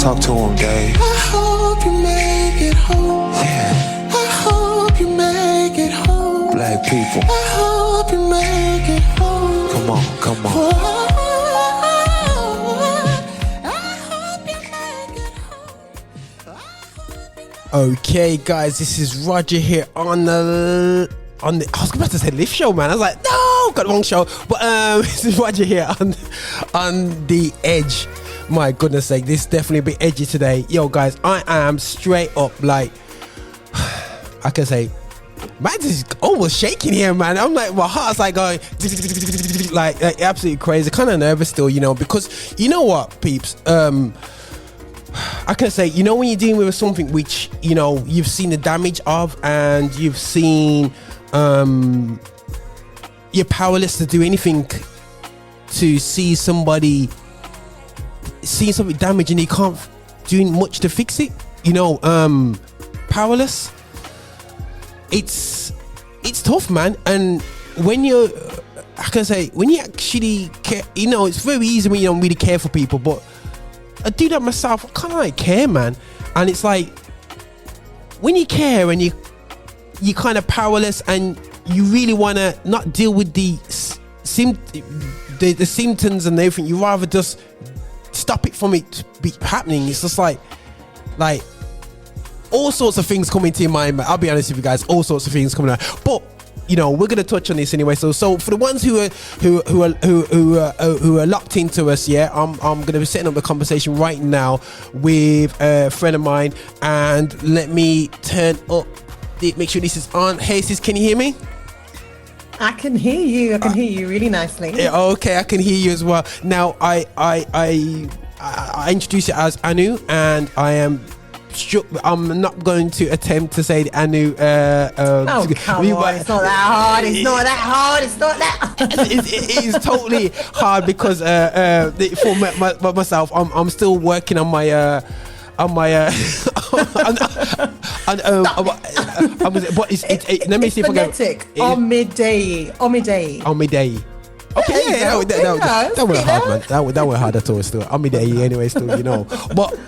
Talk to him, Dave. I hope you make it home. Yeah. I hope you make it home. Black people. I hope you make it home. Come on, come on. Oh, I hope you make it home. Okay, guys, this is Roger here on the I was about to say lift show, man. I was like, no, got the wrong show. But this is Roger here on the edge. My goodness sake, this is definitely a bit edgy today. Yo, guys, I am straight up like, I can say, man, this is almost shaking here, man. I'm like, my heart's like going like absolutely crazy. Kind of nervous still, you know, because you know what, peeps. I can say, you know, when you're dealing with something which, you know, you've seen the damage of, and you've seen you're powerless to do anything to see something damaged and you can't do much to fix it, you know, powerless. It's tough, man. And when you're, I can say, when you actually care, you know, it's very easy when you don't really care for people, but I do that myself. I kind of like care, man. And it's like, when you care and you're kind of powerless and you really want to not deal with the symptoms and everything, you rather just stop it from it be happening. It's just like all sorts of things come into your mind. I'll be honest with you guys, all sorts of things coming out. But you know, we're gonna touch on this anyway. So for the ones who are locked into us, yeah, I'm gonna be setting up the conversation right now with a friend of mine, and let me turn up. Make sure this is on. Hey, sis, can you hear me? I can hear you. I can hear you really nicely. Yeah, okay, I can hear you as well. Now, I introduce you as Anu, and I'm not going to attempt to say the Anu. Come on, it's not that hard. It's not that hard. It's not that. It is totally hard because for myself, I'm still working on my but let me see if I can. Omideyi. Okay, yeah, that was hard, man. That was hard at all. Still, Omideyi anyway. Still, you know, but.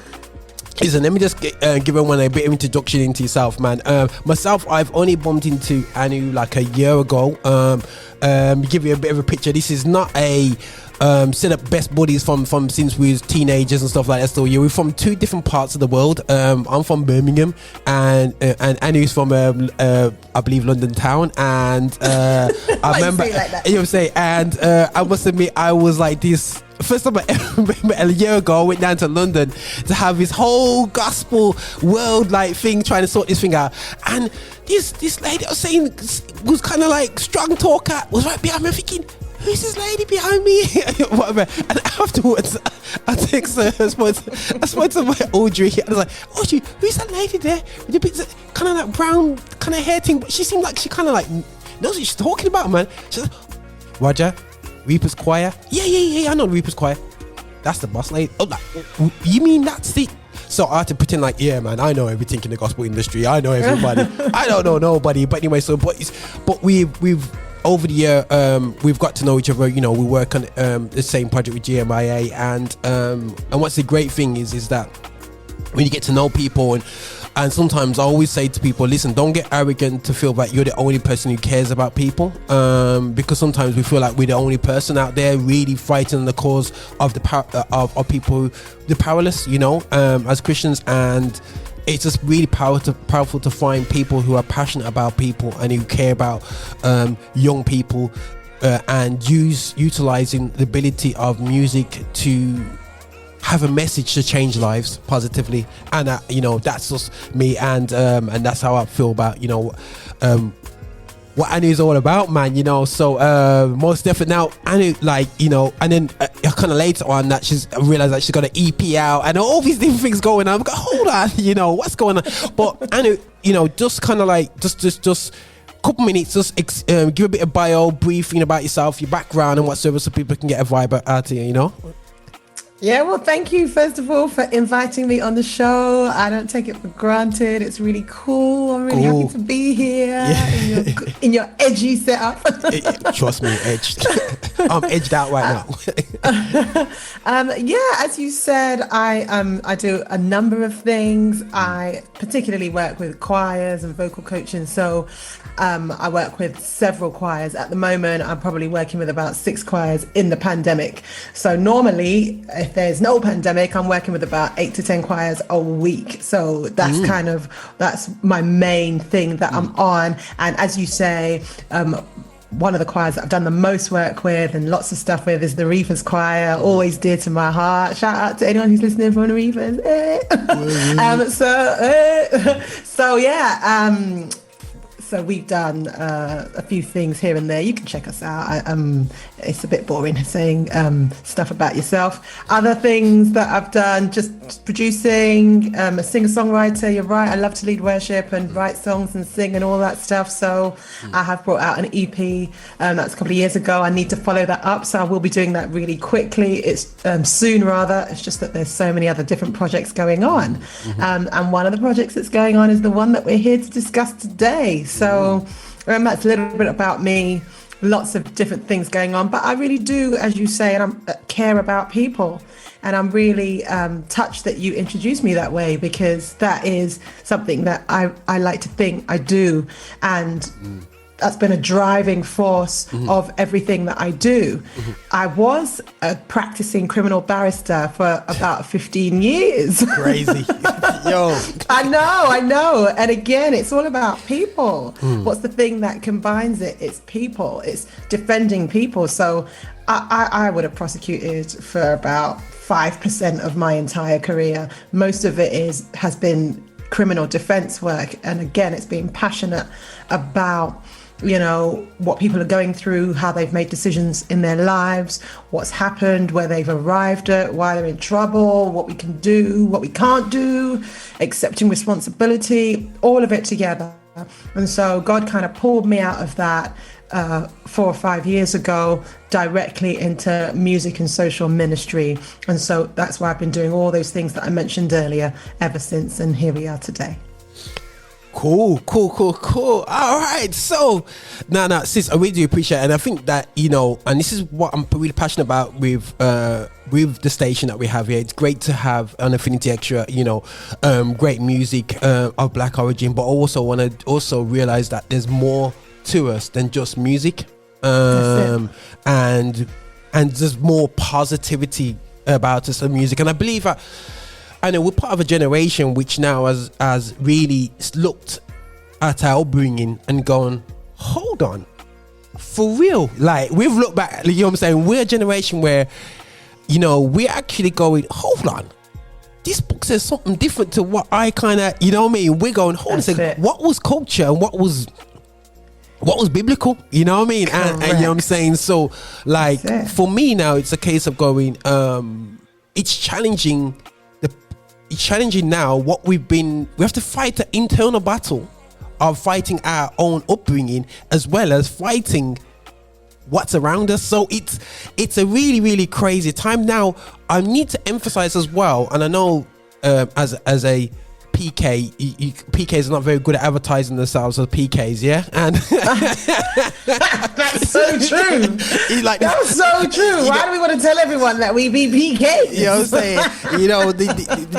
Listen, let me just give everyone a bit of introduction into yourself, man. Myself, I've only bumped into Anu like a year ago. Give you a bit of a picture. This is not a set up best buddies from since we was teenagers and stuff like that. So yeah, we're from two different parts of the world. I'm from Birmingham, and Anu's from I believe London town. And I remember, you know what I'm saying. And I must admit, I was like this. First time I ever met a year ago, I went down to London to have this whole gospel world like thing, trying to sort this thing out. And this lady I was saying was kind of like strong talker, was right behind me, thinking, who's this lady behind me? Whatever. And afterwards, I text her. I spoke to my Audrey. I was like, Audrey, who's that lady there with the bit kind of like brown kind of hair thing? But she seemed like she kind of like knows what she's talking about, man. She's like, Roger, Reaper's Choir? Yeah, I know Reaper's Choir. That's the boss lady. Oh, you mean that's the... So I had to pretend like, yeah, man, I know everything in the gospel industry. I know everybody. I don't know nobody. But anyway, but we've over the year, we've got to know each other. You know, we work on the same project with GMIA, and what's the great thing is that when you get to know people, and sometimes I always say to people, listen, don't get arrogant to feel that you're the only person who cares about people, because sometimes we feel like we're the only person out there really fighting the cause of the of people, the powerless, you know, as Christians. And it's just really powerful to find people who are passionate about people and who care about young people, and utilizing the ability of music to have a message to change lives positively. And you know, that's just me, and that's how I feel about, you know, what Anu is all about, man, you know. So most definitely now Anu, like, you know, and then kind of later on that she's realized that she's got an EP out and all these different things going on. I'm like, hold on, you know, what's going on? But Anu, you know, just kind of like just couple minutes, just give a bit of briefing about yourself, your background and whatsoever, so people can get a vibe out of you, you know. Yeah, well, thank you, first of all, for inviting me on the show. I don't take it for granted. It's really cool. I'm really happy to be here in your edgy setup. Trust me, edged. I'm edged out right now. Yeah, as you said, I do a number of things. I particularly work with choirs and vocal coaching. So I work with several choirs. At the moment, I'm probably working with about 6 choirs in the pandemic. So normally, if there's no pandemic, I'm working with about 8 to 10 choirs a week. So that's that's my main thing that I'm on. And as you say, one of the choirs that I've done the most work with and lots of stuff with is the Reefers Choir, always dear to my heart. Shout out to anyone who's listening from the Reefers. So we've done a few things here and there. You can check us out. It's a bit boring saying stuff about yourself. Other things that I've done, just producing, a singer-songwriter. You're right. I love to lead worship and write songs and sing and all that stuff. So I have brought out an EP. That's a couple of years ago. I need to follow that up. So I will be doing that really quickly. It's soon rather. It's just that there's so many other different projects going on. And one of the projects that's going on is the one that we're here to discuss today. So that's a little bit about me, lots of different things going on. But I really do, as you say, and I care about people. And I'm really touched that you introduced me that way, because that is something that I like to think I do. And that's been a driving force of everything that I do. I was a practicing criminal barrister for about 15 years. Crazy. Yo. I know. And again, it's all about people. What's the thing that combines it? It's people. It's defending people. So I would have prosecuted for about 5% of my entire career. Most of it has been criminal defense work. And again, it's being passionate about what people are going through, how they've made decisions in their lives, what's happened, where they've arrived at, why they're in trouble, what we can do, what we can't do, accepting responsibility, all of it together. And so God kind of pulled me out of that 4 or 5 years ago directly into music and social ministry. And so that's why I've been doing all those things that I mentioned earlier ever since. And here we are today. Cool. All right. So, sis, I really do appreciate it. And I think that, and this is what I'm really passionate about with the station that we have here. It's great to have an Affinity Xtra, great music of Black origin, but I also want to also realize that there's more to us than just music. And there's more positivity about us and music. And I believe that I know we're part of a generation which now has really looked at our upbringing and gone, hold on, for real. Like, we've looked back, you know what I'm saying? We're a generation where, we're actually going, hold on, this book says something different to what I kind of, you know what I mean? We're going, hold on a second, what was culture and what was biblical, you know what I mean? And you know what I'm saying? So, like, for me now, it's a case of going, it's challenging now what we have to fight the internal battle of fighting our own upbringing as well as fighting what's around us. So it's a really, really crazy time now. I need to emphasize as well, and I know as a PK, PKs are not very good at advertising themselves as PKs, yeah? And that's so true. That's so true. Why do we want to tell everyone that we be PKs? You know what I'm saying?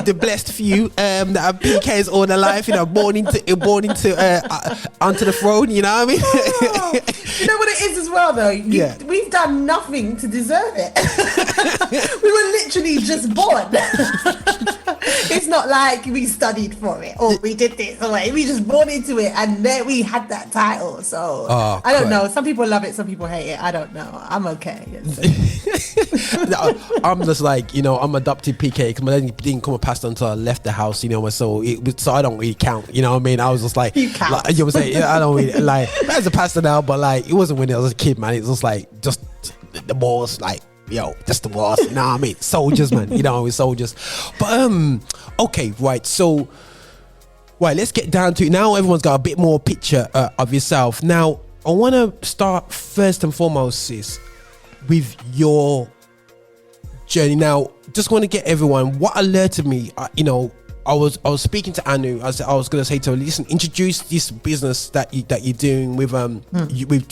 The blessed few that are PKs all their life, born into onto the throne, you know what I mean? You know what it is as well, though? We've done nothing to deserve it. We were literally just born. It's not like we studied for it or we did this or we just born into it and then we had that title. So I don't know. Some people love it, some people hate it. I don't know. I'm okay. I'm just like, I'm adopted PK because my dad didn't come past until I left the house, so I don't really count, you know what I mean? I was just like, you count. Like, you know what I'm saying? I don't really, like, as a pastor now, but like, it wasn't when I was a kid, man. It was just like, just the boss, like, just the boss, you know what I mean? Soldiers, man, we're soldiers. But, okay, right, so, let's get down to it. Now everyone's got a bit more picture of yourself. Now, I want to start first and foremost, sis, with your journey. Now, just want to get everyone what alerted me. I was speaking to Anu. I was going to say to her, listen, introduce this business that you're doing with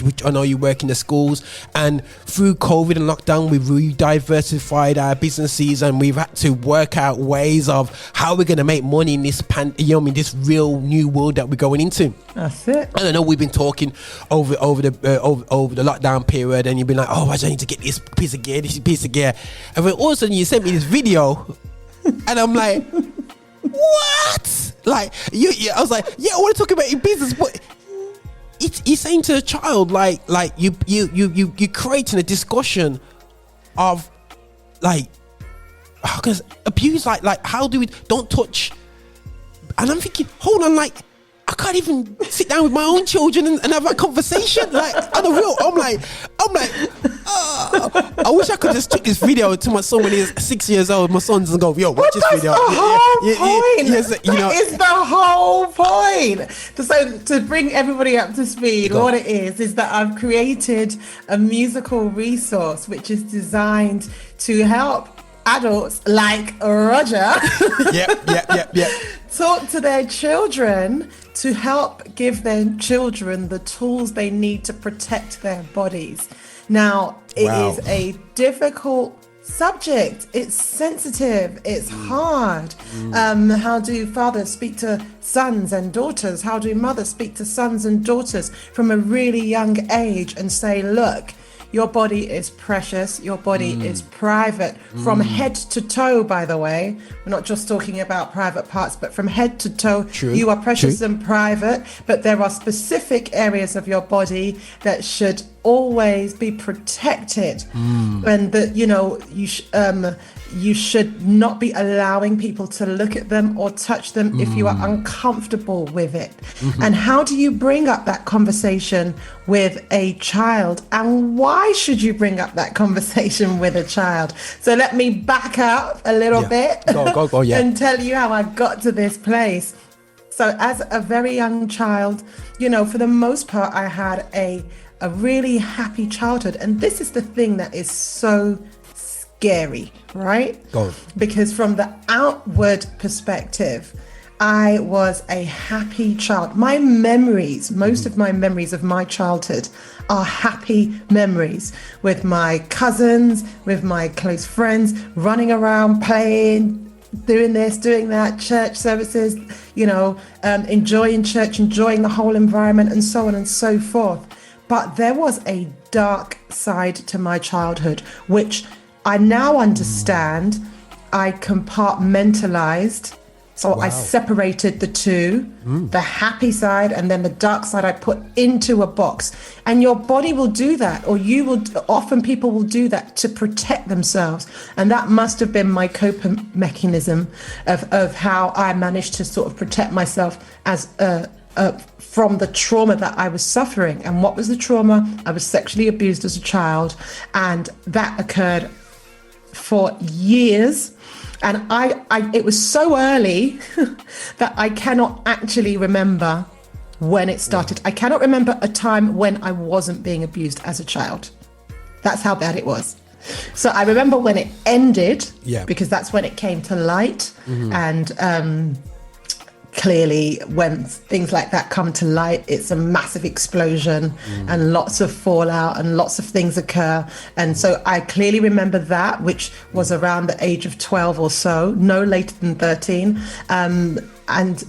which I know you work in the schools, and through COVID and lockdown, we've re-diversified our businesses, and we've had to work out ways of how we're going to make money in this this real new world that we're going into. That's it. And I know we've been talking over the lockdown period, and you've been like, oh, I need to get this piece of gear, and then all of a sudden you sent me this video, and I'm like. What? Like I was like, yeah, I want to talk about your business, but it's saying to a child, like you creating a discussion of like how can abuse, like how do we don't touch, and I'm thinking, hold on, like I can't even sit down with my own children and have a conversation. Like on the real, I'm like, I wish I could just took this video to my son when he's 6 years old. My son doesn't go, yo, watch this video. The whole point. That is the whole point. So to bring everybody up to speed, what it is that I've created a musical resource which is designed to help adults like Roger talk to their children to help give their children the tools they need to protect their bodies. Now, it is a difficult subject. It's sensitive. It's hard. How do fathers speak to sons and daughters? How do mothers speak to sons and daughters from a really young age and say, look, your body is precious. Your body is private from head to toe, by the way. We're not just talking about private parts, but from head to toe. True. You are precious and private, but there are specific areas of your body that should always be protected. And that, you should not be allowing people to look at them or touch them if you are uncomfortable with it. And how do you bring up that conversation with a child? And why should you bring up that conversation with a child? So let me back up a little bit Go, and tell you how I got to this place. So as a very young child, for the most part, I had a really happy childhood. And this is the thing that is so scary, right? Because from the outward perspective, I was a happy child. My memories, most of my memories of my childhood are happy memories with my cousins, with my close friends, running around, playing, doing this, doing that, church services, enjoying church, enjoying the whole environment, and so on and so forth. But there was a dark side to my childhood, which I now understand. I compartmentalized. So I separated the two, the happy side and then the dark side I put into a box. And your body will do that, or often people will do that to protect themselves. And that must have been my coping mechanism of how I managed to sort of protect myself as from the trauma that I was suffering. And what was the trauma? I was sexually abused as a child, and that occurred for years. And it was so early that I cannot actually remember when it started. I cannot remember a time when I wasn't being abused as a child. That's how bad it was. So I remember when it ended, because that's when it came to light. And clearly when things like that come to light, it's a massive explosion and lots of fallout and lots of things occur. And so I clearly remember that, which was around the age of 12 or so, no later than 13.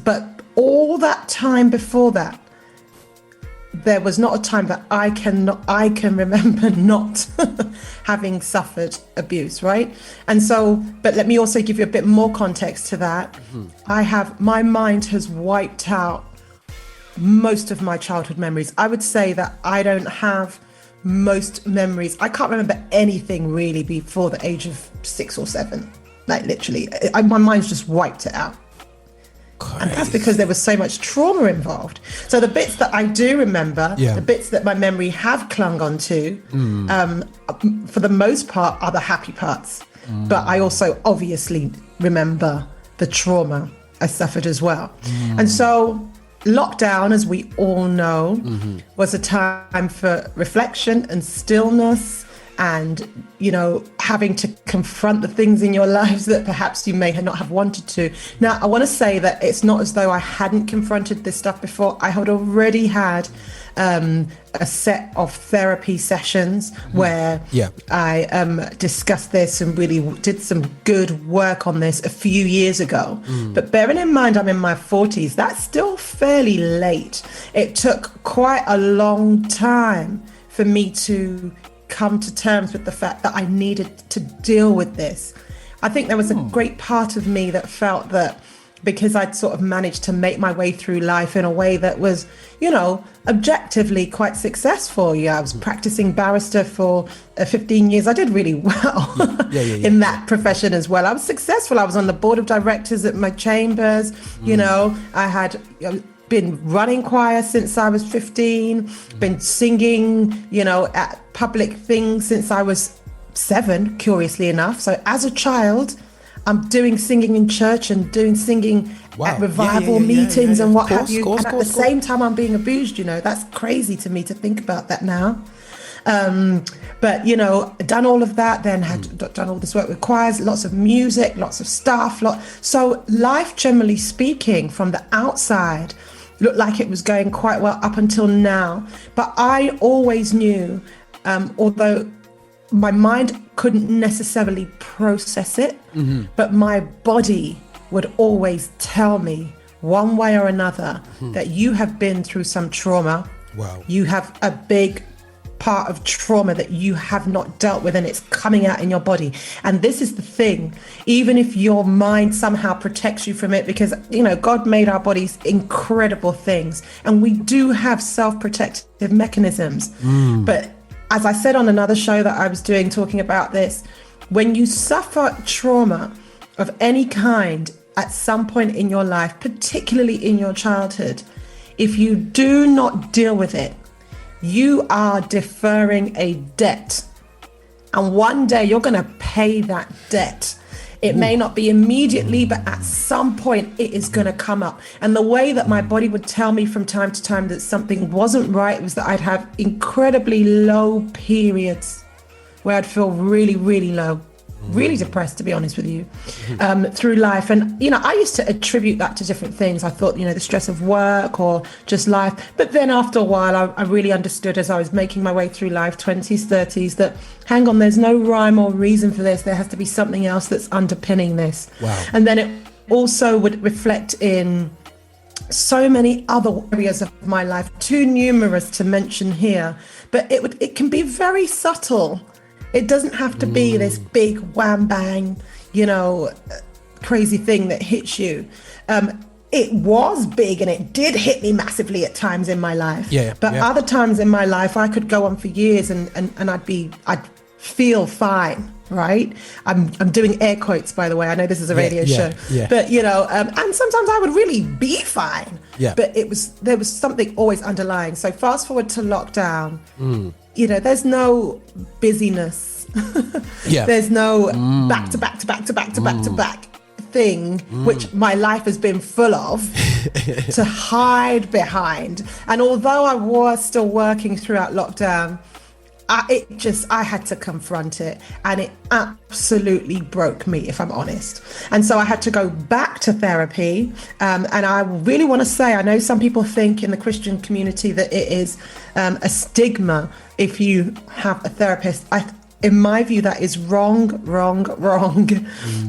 But all that time before that, there was not a time that I can remember not having suffered abuse, right? And so, but let me also give you a bit more context to that. My mind has wiped out most of my childhood memories. I would say that I don't have most memories. I can't remember anything really before the age of 6 or 7, like literally. My mind's just wiped it out. And that's because there was so much trauma involved. So the bits that I do remember, the bits that my memory have clung on to, for the most part, are the happy parts. But I also obviously remember the trauma I suffered as well. And so lockdown, as we all know, was a time for reflection and stillness and, having to confront the things in your lives that perhaps you may not have wanted to. Now, I want to say that it's not as though I hadn't confronted this stuff before. I had already had a set of therapy sessions where I discussed this and really did some good work on this a few years ago. But bearing in mind I'm in my 40s, that's still fairly late. It took quite a long time for me to come to terms with the fact that I needed to deal with this. I think there was a great part of me that felt that because I'd sort of managed to make my way through life in a way that was, you know, objectively quite successful. Yeah, I was practicing barrister for 15 years. I did really well in that profession as well. I was successful. I was on the board of directors at my chambers. You know, I had been running choir since I was 15, been singing, you know, at public things since I was 7, curiously enough. So as a child, I'm doing singing in church and doing singing at revival meetings and what have you. And at the same time, I'm being abused, you know. That's crazy to me to think about that now. But, you know, done all of that, then had done all this work with choirs, lots of music, lots of stuff. So life, generally speaking, from the outside, looked like it was going quite well up until now. But I always knew, although my mind couldn't necessarily process it, but my body would always tell me one way or another that you have been through some trauma. Wow. You have a big part of trauma that you have not dealt with, and it's coming out in your body. And this is the thing, even if your mind somehow protects you from it, because, you know, God made our bodies incredible things, and we do have self-protective mechanisms. But as I said on another show that I was doing talking about this, when you suffer trauma of any kind at some point in your life, particularly in your childhood, if you do not deal with it, you are deferring a debt. And one day you're going to pay that debt. It may not be immediately, but at some point it is going to come up. And the way that my body would tell me from time to time that something wasn't right was that I'd have incredibly low periods where I'd feel really, really low, really depressed, to be honest with you, through life. And, you know, I used to attribute that to different things. I thought, you know, the stress of work or just life. But then after a while, I really understood as I was making my way through life, 20s, 30s, that hang on, there's no rhyme or reason for this. There has to be something else that's underpinning this. Wow. And then it also would reflect in so many other areas of my life, too numerous to mention here, but it can be very subtle. It doesn't have to be this big wham bang, you know, crazy thing that hits you. It was big and it did hit me massively at times in my life. But other times in my life, I could go on for years and I'd feel fine. Right. I'm doing air quotes, by the way. I know this is a radio show, but, you know, and sometimes I would really be fine. But there was something always underlying. So fast forward to lockdown. You know, there's no busyness. There's no back to back to back to back to back to back thing, which my life has been full of, to hide behind. And although I was still working throughout lockdown, I had to confront it, and it absolutely broke me, if I'm honest. And so I had to go back to therapy. And I really want to say, I know some people think in the Christian community that it is a stigma if you have a therapist. In my view, that is wrong.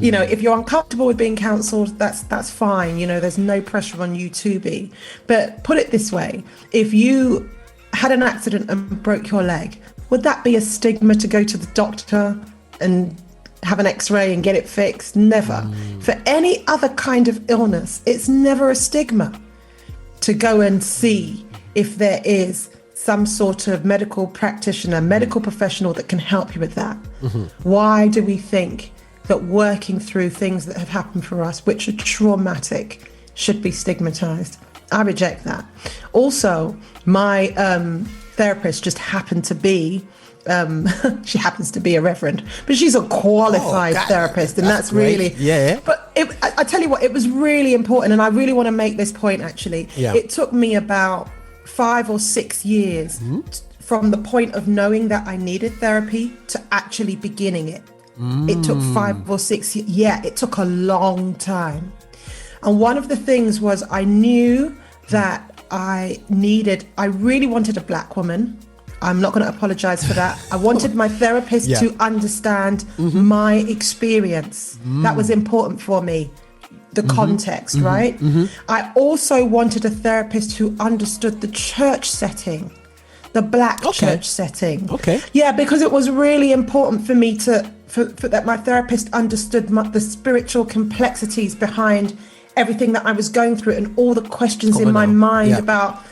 You know, if you're uncomfortable with being counseled, that's fine. You know, there's no pressure on you to be. But put it this way, if you had an accident and broke your leg, would that be a stigma to go to the doctor and have an X-ray and get it fixed? Never. For any other kind of illness, it's never a stigma to go and see if there is some sort of medical practitioner, medical professional that can help you with that. Why do we think that working through things that have happened for us, which are traumatic, should be stigmatized? I reject that. Also, my therapist just happened to be, she happens to be a reverend, but she's a qualified therapist, and that's really, But I tell you what, it was really important, and I really want to make this point, actually. It took me about 5 or 6 years from the point of knowing that I needed therapy to actually beginning it. It took 5 or 6 years. Yeah, it took a long time. And one of the things was I knew that I really wanted a black woman. I'm not going to apologize for that. I wanted my therapist to understand my experience. That was important for me. The context, right? I also wanted a therapist who understood the church setting, the black church setting. Okay. Yeah, because it was really important for me for that my therapist understood the spiritual complexities behind everything that I was going through and all the questions in my mind about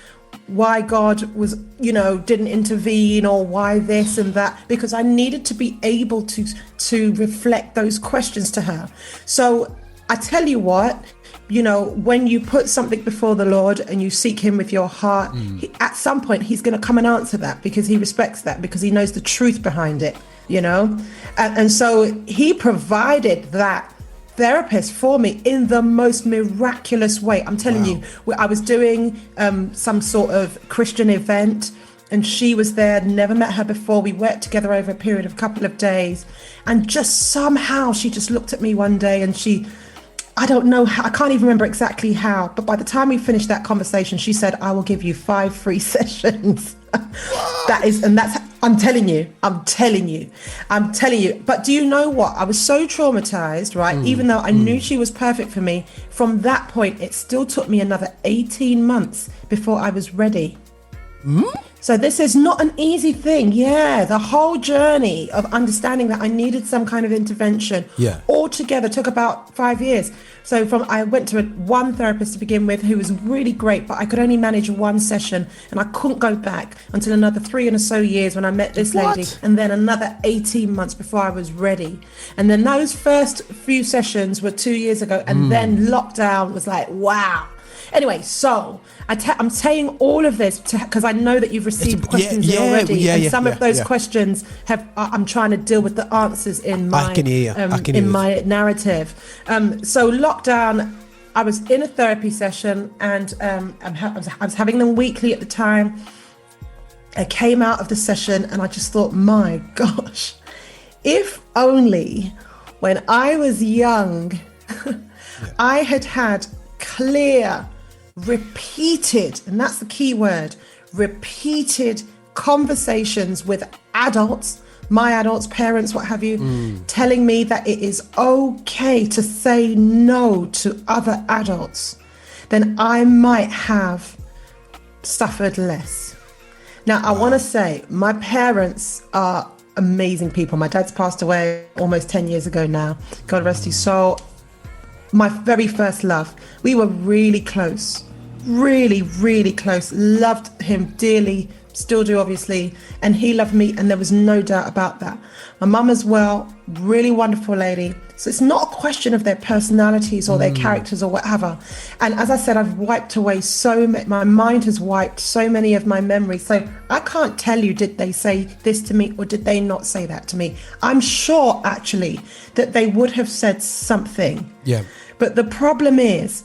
why God was, didn't intervene or why this and that, because I needed to be able to reflect those questions to her. So I tell you what, when you put something before the Lord and you seek him with your heart, at some point he's going to come and answer that because he respects that, because he knows the truth behind it, and so he provided that therapist for me in the most miraculous way. I'm telling you, I was doing some sort of Christian event and she was there, never met her before. We worked together over a period of a couple of days, and just somehow she just looked at me one day and I don't know how, I can't even remember exactly how, but by the time we finished that conversation, she said, I will give you 5 free sessions. I'm telling you. But do you know what? I was so traumatized, right? Even though I knew she was perfect for me, from that point, it still took me another 18 months before I was ready. So this is not an easy thing. Yeah, the whole journey of understanding that I needed some kind of intervention altogether took about 5 years. So I went to one therapist to begin with who was really great, but I could only manage one session and I couldn't go back until another 3 and so years when I met this lady, and then another 18 months before I was ready. And then those first few sessions were 2 years ago, and then lockdown was like, wow. Anyway, so I'm saying all of this because I know that you've received questions already, and some of those questions I'm trying to deal with the answers in my my narrative. So lockdown, I was in a therapy session, and I was having them weekly at the time. I came out of the session and I just thought, my gosh, if only when I was young, I had clear, repeated, and that's the key word, repeated conversations with adults, my adults, parents, what have you, telling me that it is okay to say no to other adults, then I might have suffered less. Now, I want to say my parents are amazing people. My dad's passed away almost 10 years ago now. God rest his soul. My very first love. We were really close, really, really close. Loved him dearly, still do obviously, and he loved me, and there was no doubt about that. My mum as well, really wonderful lady. So it's not a question of their personalities or their characters or whatever. And as I said, I've wiped away my mind has wiped so many of my memories. So I can't tell you, did they say this to me or did they not say that to me? I'm sure actually that they would have said something. Yeah. But the problem is,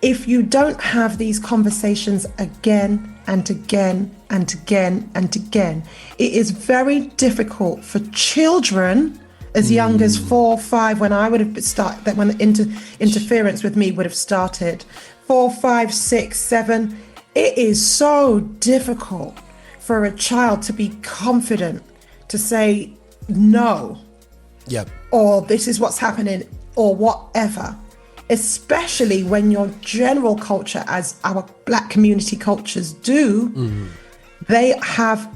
if you don't have these conversations again and again and again and again, it is very difficult for children as young as 4 or 5, when I would have started, that when the interference with me would have started, 4, 5, 6, 7, it is so difficult for a child to be confident to say no, or this is what's happening, or whatever. Especially when your general culture, as our black community cultures do, they have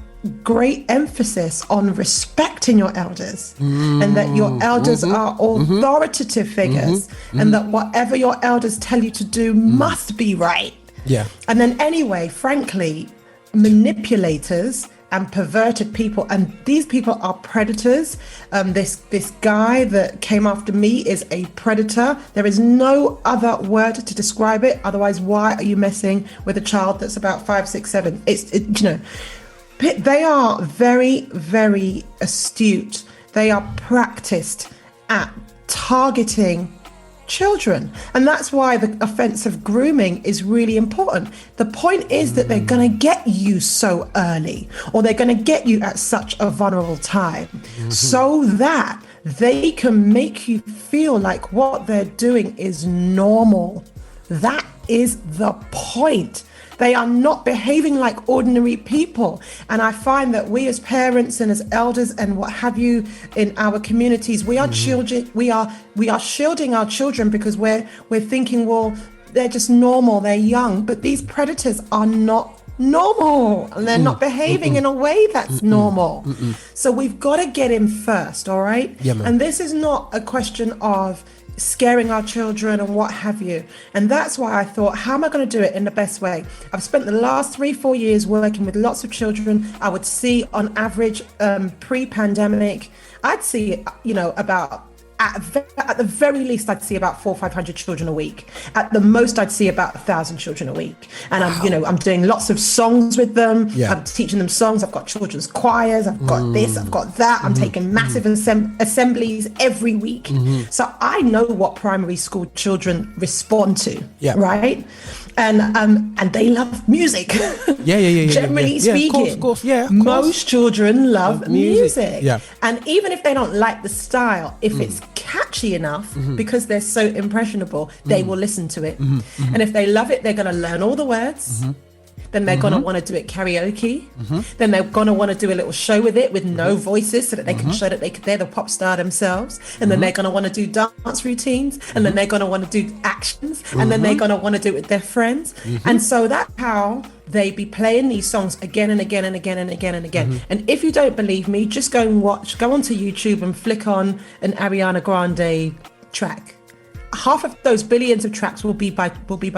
great emphasis on respecting your elders, and that your elders are authoritative figures, and that whatever your elders tell you to do must be right. Yeah. And then anyway, frankly, manipulators and perverted people, and these people are predators. This guy that came after me is a predator. There is no other word to describe it. Otherwise, why are you messing with a child that's about 5, 6, 7? They are very, very astute. They are practiced at targeting children, and that's why the offense of grooming is really important. The point is that they're going to get you so early, or they're going to get you at such a vulnerable time, so that they can make you feel like what they're doing is normal. That is the point. They are not behaving like ordinary people. And I find that we as parents and as elders and what have you in our communities, we are children, we are shielding our children because we're thinking, well, they're just normal, they're young, but these predators are not normal and they're not behaving in a way that's normal. So we've got to get in first, all right? Yeah, man. And this is not a question of scaring our children and what have you. And that's why I thought, how am I going to do it in the best way? I've spent the last 3-4 years working with lots of children. I would see on average pre-pandemic, I'd see, about at the very least, I'd see about 400 or 500 children a week. At the most, I'd see about 1,000 children a week. And I'm doing lots of songs with them. Yeah. I'm teaching them songs. I've got children's choirs. I've got this. I've got that. I'm taking massive assemblies every week. So I know what primary school children respond to. Yeah. Right. And they love music. Yeah. Generally speaking, of course. Most children love music. Yeah. And even if they don't like the style, if it's catchy enough, because they're so impressionable, they will listen to it. And if they love it, they're going to learn all the words. Then they're going to want to do it karaoke. Then they're going to want to do a little show with it with no voices so that they can show that they're the pop star themselves. And then they're going to want to do dance routines. And then they're going to want to do actions. And then they're going to want to do it with their friends. And so that's how they be playing these songs again and again and again and again and again. And if you don't believe me, just go onto YouTube and flick on an Ariana Grande track. Half of those billions of tracks will be by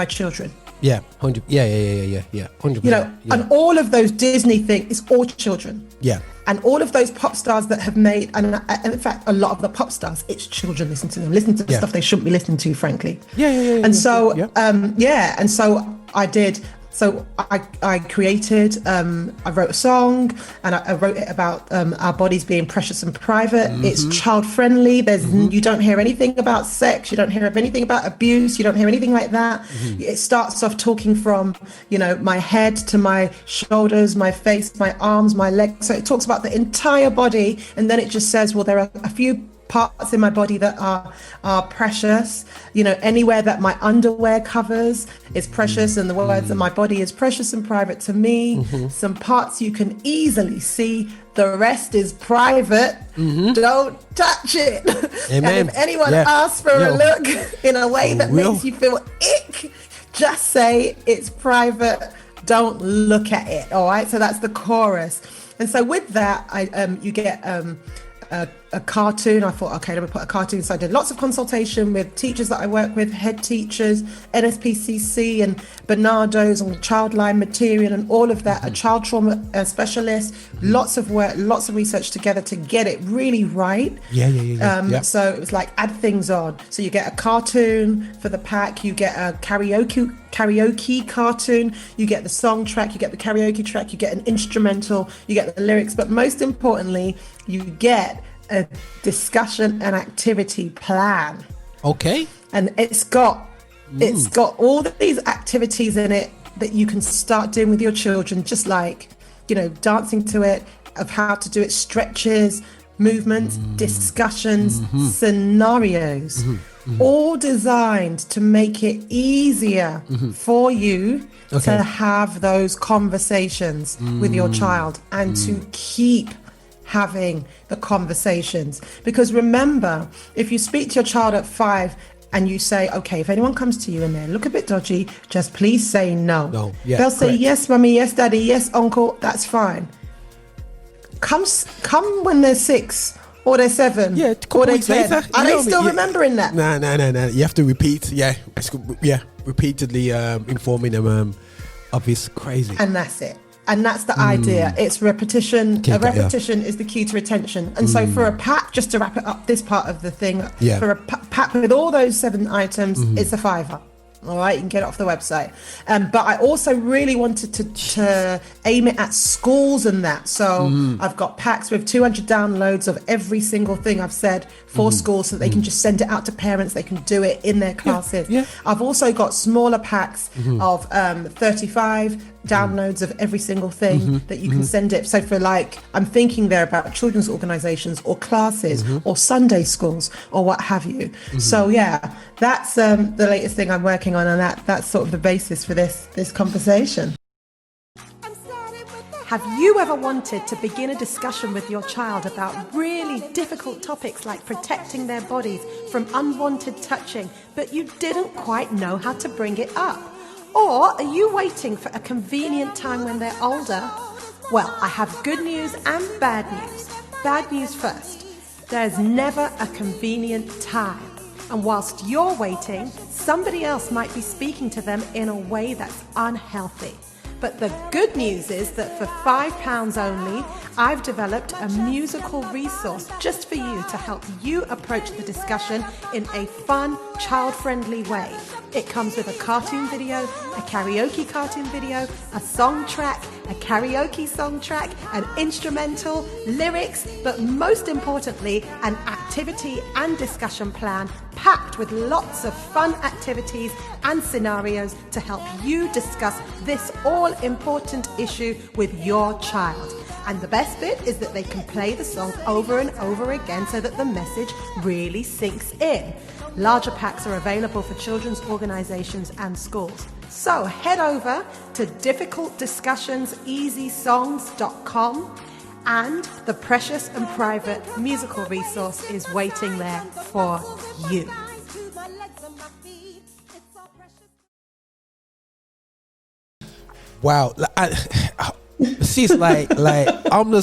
children. Yeah, 100. Yeah. 100%. And all of those Disney things, it's all children. Yeah. And all of those pop stars that have made, and in fact, a lot of the pop stars, it's children listening to them, listening to the stuff they shouldn't be listening to, frankly. Yeah. And so, and so I did. So I created, I wrote a song, and I wrote it about our bodies being precious and private. It's child friendly. You don't hear anything about sex. You don't hear anything about abuse. You don't hear anything like that. It starts off talking from, my head to my shoulders, my face, my arms, my legs. So it talks about the entire body. And then it just says, well, there are a few parts in my body that are precious. Anywhere that my underwear covers is precious, and the words that my body is precious and private to me. Some parts you can easily see, the rest is private. Don't touch it. Amen. And if anyone asks for a look in a way that Will. makes you feel ick, just say it's private, don't look at it. All right, so that's the chorus. And so with that, you get a cartoon. I thought, okay, let me put a cartoon. So I did lots of consultation with teachers that I work with, head teachers, NSPCC and Bernardo's and Childline Material and all of that, a child trauma specialist, lots of work, lots of research together to get it really right. Yeah. So it was like add things on. So you get a cartoon for the pack, you get a karaoke cartoon, you get the song track, you get the karaoke track, you get an instrumental, you get the lyrics, but most importantly, you get a discussion and activity plan. Okay. And it's got all these activities in it that you can start doing with your children, just like, dancing to it, of how to do it, stretches, movements, discussions, scenarios, all designed to make it easier for you to have those conversations with your child and to keep having the conversations. Because remember, if you speak to your child at 5 and you say, okay, if anyone comes to you and they look a bit dodgy, just please say no. They'll say, yes, mommy, yes, daddy, yes, uncle, that's fine. Come when they're 6 or they're 7 or they're 10. Are they still remembering that? No. You have to repeat. Repeatedly informing them of it's crazy. And that's it. And that's the idea. It's repetition. Repetition is the key to retention. And so for a pack, just to wrap it up, this part of the thing, for a pack with all those 7 items, it's a £5. All right, you can get it off the website. But I also really wanted to aim it at schools and that. So I've got packs with 200 downloads of every single thing I've said for schools, so they can just send it out to parents. They can do it in their classes. Yeah. I've also got smaller packs of 35 downloads of every single thing that you can send it. So for like, I'm thinking there about children's organizations or classes or Sunday schools or what have you. So yeah, that's the latest thing I'm working on, and that's sort of the basis for this conversation. Have you ever wanted to begin a discussion with your child about really difficult topics like protecting their bodies from unwanted touching, but you didn't quite know how to bring it up? Or are you waiting for a convenient time when they're older? Well, I have good news and bad news. Bad news first. There's never a convenient time. And whilst you're waiting, somebody else might be speaking to them in a way that's unhealthy. But the good news is that for £5 only, I've developed a musical resource just for you to help you approach the discussion in a fun, child-friendly way. It comes with a cartoon video, a karaoke cartoon video, a song track, a karaoke song track, an instrumental, lyrics, but most importantly, an activity and discussion plan packed with lots of fun activities and scenarios to help you discuss this all-important issue with your child. And the best bit is that they can play the song over and over again so that the message really sinks in. Larger packs are available for children's organizations and schools. So head over to difficultdiscussionseasysongs.com, and the precious and private musical resource is waiting there for you. Wow. Sis, I'm the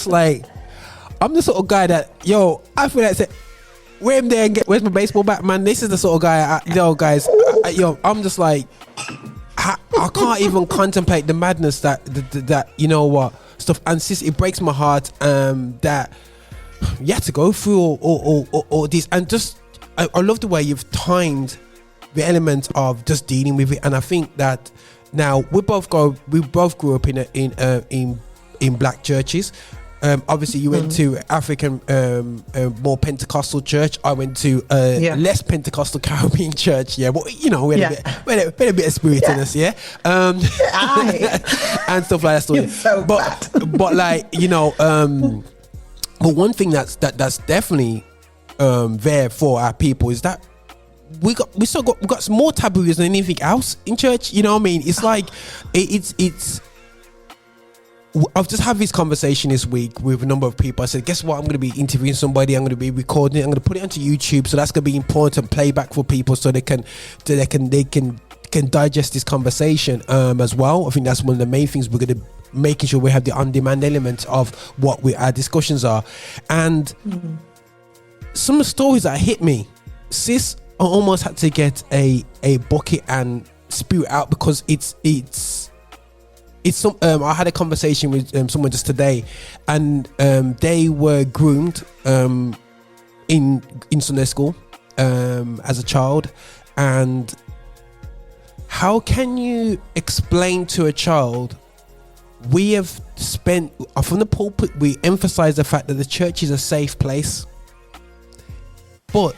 sort of guy that, I feel like, where am there and where's my baseball bat, man? This is the sort of guy, guys, I'm just like, I can't even contemplate the madness that you know what stuff. And sis, it breaks my heart that you have to go through all this. And just, I love the way you've timed the element of just dealing with it. And I think that now we both grew up in black churches. Obviously you went to African more Pentecostal church. I went to less Pentecostal Caribbean church. Yeah, but we had a bit of spirit in us. Yeah, and stuff like that. So but like but one thing that's definitely there for our people is that we got more taboos than anything else in church. You know what I mean? It's like it's. I've just had this conversation this week with a number of people. I said, guess what? I'm going to be interviewing somebody. I'm going to be recording it. I'm going to put it onto YouTube. So that's going to be important playback for people, so they can digest this conversation as well. I think that's one of the main things. We're going to making sure we have the on-demand element of what our discussions are. And some of the stories that hit me, sis, I almost had to get a bucket and spew it out, because it's some. I had a conversation with someone just today, and they were groomed in Sunday school as a child. And how can you explain to a child? We have spent from the pulpit, we emphasize the fact that the church is a safe place, but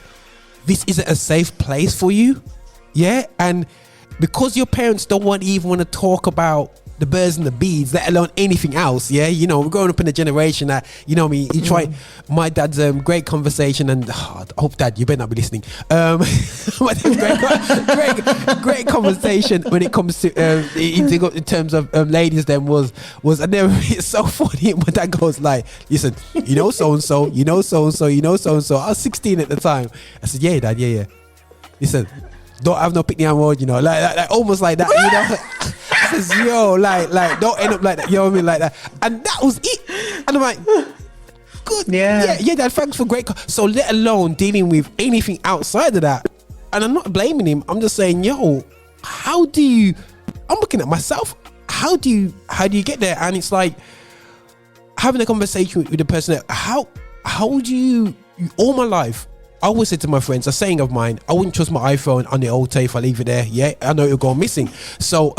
this isn't a safe place for you. Yeah, and because your parents don't even want to talk about the birds and the bees, let alone anything else. Yeah, we're growing up in a generation that, you try. My dad's great conversation, and I hope, Dad, you better not be listening. My dad's great conversation when it comes to in terms of ladies. Then was and then it's so funny. My dad goes like, "Listen, so and so, so and so, so and so." I was 16 at the time. I said, "Yeah, Dad, yeah. Listen, don't have no pick me word, like almost like that, Says, like don't end up like that, you know what I mean, like that." And that was it. And I'm like, good, yeah, Dad, thanks for great. So let alone dealing with anything outside of that. And I'm not blaming him. I'm just saying, how do you? I'm looking at myself. How do you get there? And it's like having a conversation with the person that how do you? All my life, I always say to my friends, a saying of mine, I wouldn't trust my iPhone on the altar if I leave it there. Yeah, I know it'll go missing. So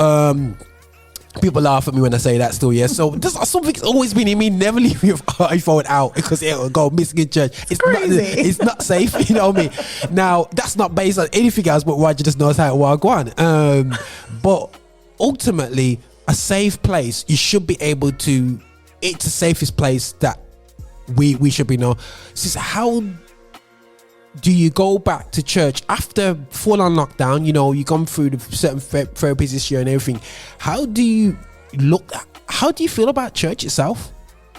people laugh at me when I say that still, yeah. So there's something's always been in me, never leave your iPhone out because it'll go missing in church. It's not safe, you know what I mean? Now, that's not based on anything else, but Roger just knows how to walk on. But ultimately, a safe place, you should be able to, it's the safest place that we should be known. So how do you go back to church after full on lockdown? You know, you come through the certain therapies this year and everything. How do you feel about church itself?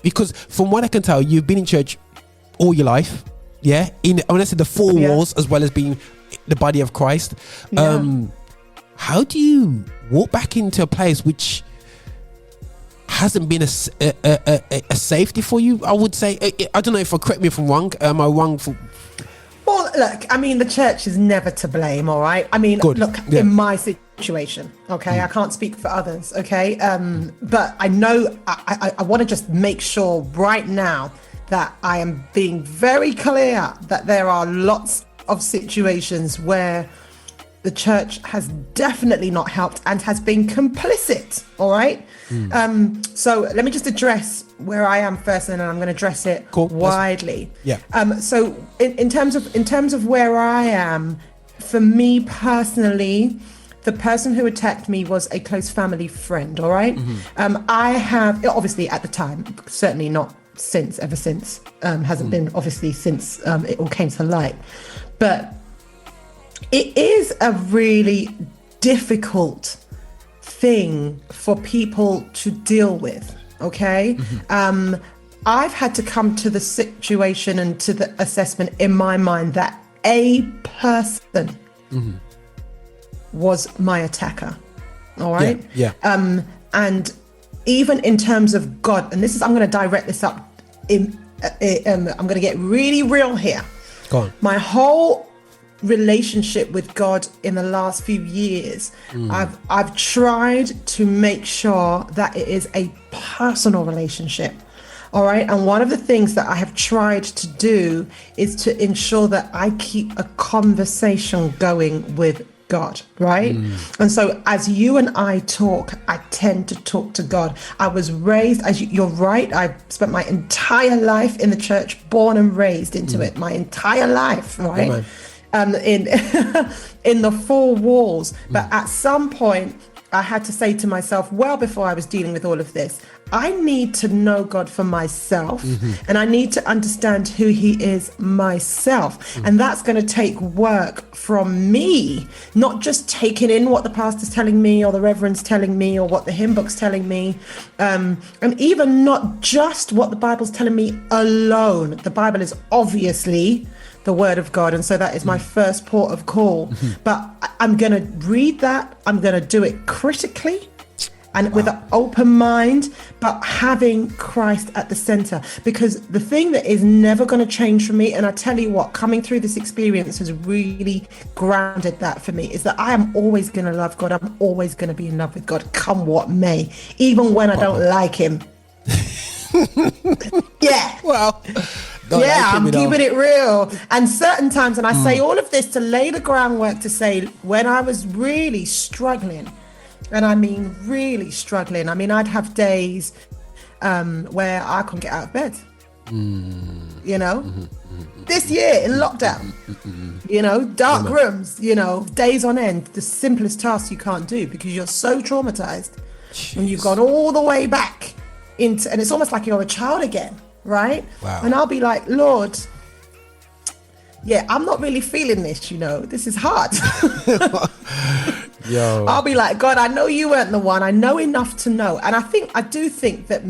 Because from what I can tell, you've been in church all your life. Yeah. When I say the four walls, as well as being the body of Christ. How do you walk back into a place which hasn't been a safety for you? I would say, I don't know if correct me if I'm wrong. Am I wrong for... Well, look, I mean, the church is never to blame, all right? I mean, look, in my situation, okay, I can't speak for others, okay? But I know, I want to just make sure right now that I am being very clear that there are lots of situations where the church has definitely not helped and has been complicit, all right? So let me just address where I am first, and then I'm going to address it widely. So in terms of where I am, for me personally, the person who attacked me was a close family friend, all right? I have, obviously at the time, certainly not since, ever since, hasn't been obviously since it all came to light, but it is a really difficult thing for people to deal with, okay? I've had to come to the situation and to the assessment in my mind that a person was my attacker, all right? And even in terms of God, and this is, I'm going to direct this up, I'm going to get really real here. Go on. My whole relationship with God in the last few years, I've tried to make sure that it is a personal relationship, all right? And one of the things that I have tried to do is to ensure that I keep a conversation going with God, right? And so as you and I talk, I tend to talk to God. I was raised, you're right, I spent my entire life in the church, born and raised into it, my entire life, right? In the four walls. But at some point I had to say to myself, well, before I was dealing with all of this, I need to know God for myself, and I need to understand who he is myself. And that's going to take work from me, not just taking in what the pastor's telling me or the reverend's telling me or what the hymn book's telling me, and even not just what the Bible's telling me alone. The Bible is obviously the word of God, and so that is my first port of call. But I'm going to read that, I'm going to do it critically and with an open mind, but having Christ at the center. Because the thing that is never going to change for me, and I tell you what, coming through this experience has really grounded that for me, is that I am always going to love God. I'm always going to be in love with God, come what may, even when I don't like him. Well, I'm keeping it real. And certain times, and I say all of this to lay the groundwork to say, when I was really struggling, and I mean really struggling, I mean I'd have days where I couldn't get out of bed, you know, this year in lockdown, you know, dark rooms, you know, days on end, the simplest tasks you can't do because you're so traumatized. And you've gone all the way back into, and it's almost like you're a child again, right? And I'll be like, Lord, I'm not really feeling this, you know, this is hard. I'll be like, God, I know you weren't the one. I know enough to know. And I do think that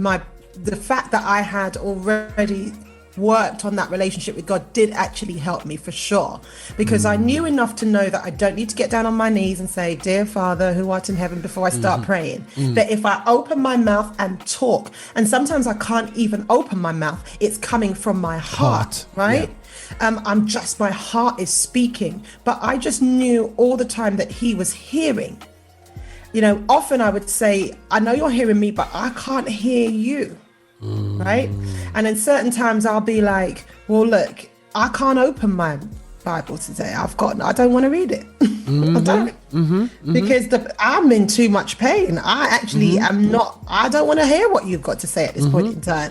the fact that I had already worked on that relationship with God did actually help me for sure, because I knew enough to know that I don't need to get down on my knees and say, dear Father who art in heaven, before I start praying. That if I open my mouth and talk, and sometimes I can't even open my mouth, it's coming from my heart, right? My heart is speaking, but I just knew all the time that he was hearing. You know, often I would say, I know you're hearing me, but I can't hear you. Right? And in certain times I'll be like, well, look, I can't open my Bible today. I don't want to read it. I don't. Because I'm in too much pain. I actually am not, I don't want to hear what you've got to say at this point in time.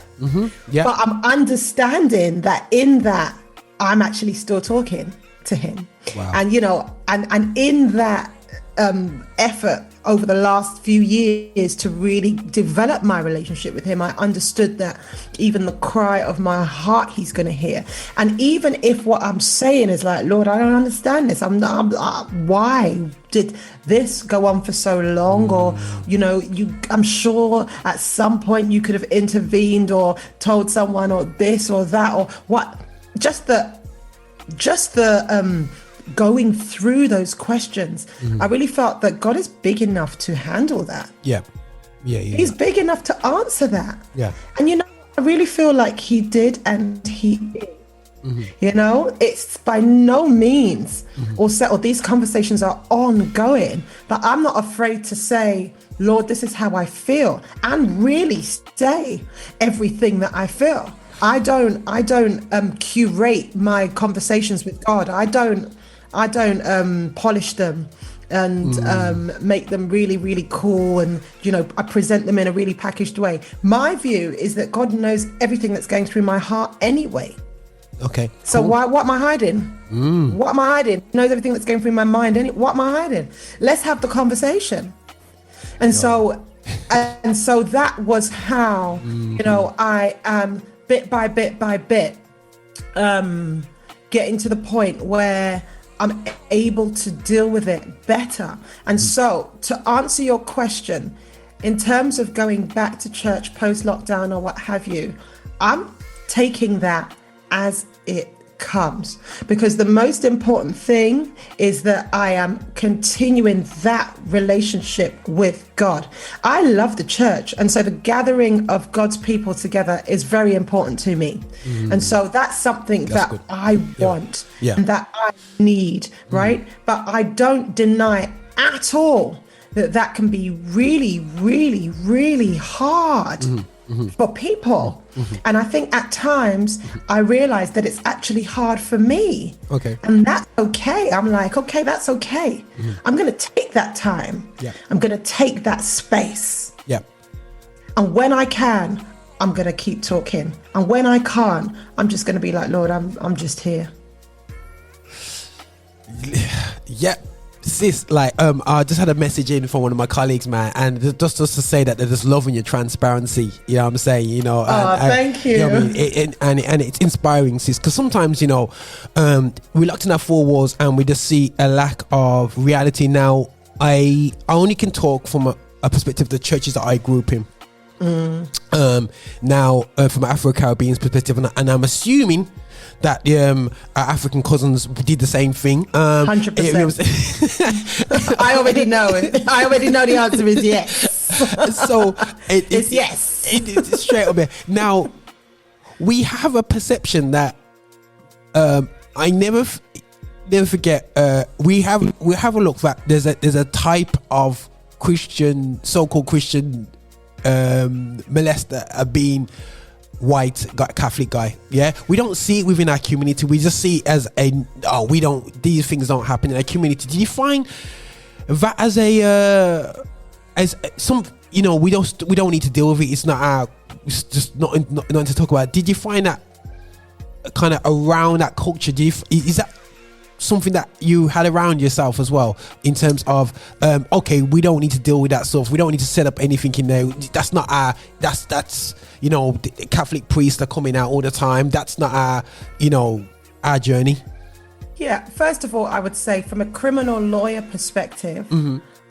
Yeah. But I'm understanding that in that, I'm actually still talking to him. Wow. And, you know, and in that effort over the last few years to really develop my relationship with him, I understood that even the cry of my heart he's going to hear. And even if what I'm saying is like, Lord, I don't understand this, why did this go on for so long? Or, you know, I'm sure at some point you could have intervened or told someone or this or that or what. Just the going through those questions, I really felt that God is big enough to handle that. Yeah. He's big enough to answer that. Yeah. And, you know, I really feel like he did and he is. You know, it's by no means or these conversations are ongoing, but I'm not afraid to say, Lord, this is how I feel, and really say everything that I feel. I don't curate my conversations with God. I don't polish them and make them really, really cool. And, you know, I present them in a really packaged way. My view is that God knows everything that's going through my heart anyway. Okay. So cool. what am I hiding? What am I hiding? He knows everything that's going through my mind. What am I hiding? Let's have the conversation. And so that was how, you know, I am bit by bit getting to the point where I'm able to deal with it better. And so to answer your question, in terms of going back to church post-lockdown or what have you, I'm taking that as it comes, because the most important thing is that I am continuing that relationship with God. I love the church, and so the gathering of God's people together is very important to me. And so that's something that good. I want and that I need, right? But I don't deny at all that can be really, really, really hard for people. And I think at times I realize that it's actually hard for me. Okay. And that's okay. I'm like, okay, that's okay. I'm going to take that time. Yeah. I'm going to take that space. Yeah. And when I can, I'm going to keep talking. And when I can't, I'm just going to be like, Lord, I'm just here. Yeah. Sis, like, I just had a message in from one of my colleagues, man, and just to say that they're just loving your transparency. You know what I'm saying? You know, thank you. You know what I mean? And it's inspiring, sis, because sometimes, you know, we're locked in our four walls and we just see a lack of reality. Now, I only can talk from a perspective of the churches that I grew up in. Now, from an Afro-Caribbean perspective, and I'm assuming that our African cousins did the same thing. 100%. I already know it. I already know the answer is yes. So it's yes. It's straight up there. Now, we have a perception that I never forget. We have a look that there's a type of Christian, so-called Christian molester being white Catholic guy. Yeah, we don't see it within our community. We just see it as these things don't happen in our community. Do you find that as some, you know, we don't need to deal with it? It's just not to talk about. Did you find that kind of around that culture? Is that something that you had around yourself as well, in terms of okay, we don't need to deal with that stuff, we don't need to set up anything in there, that's not that's you know, the Catholic priests are coming out all the time, that's not our journey? Yeah, first of all, I would say from a criminal lawyer perspective,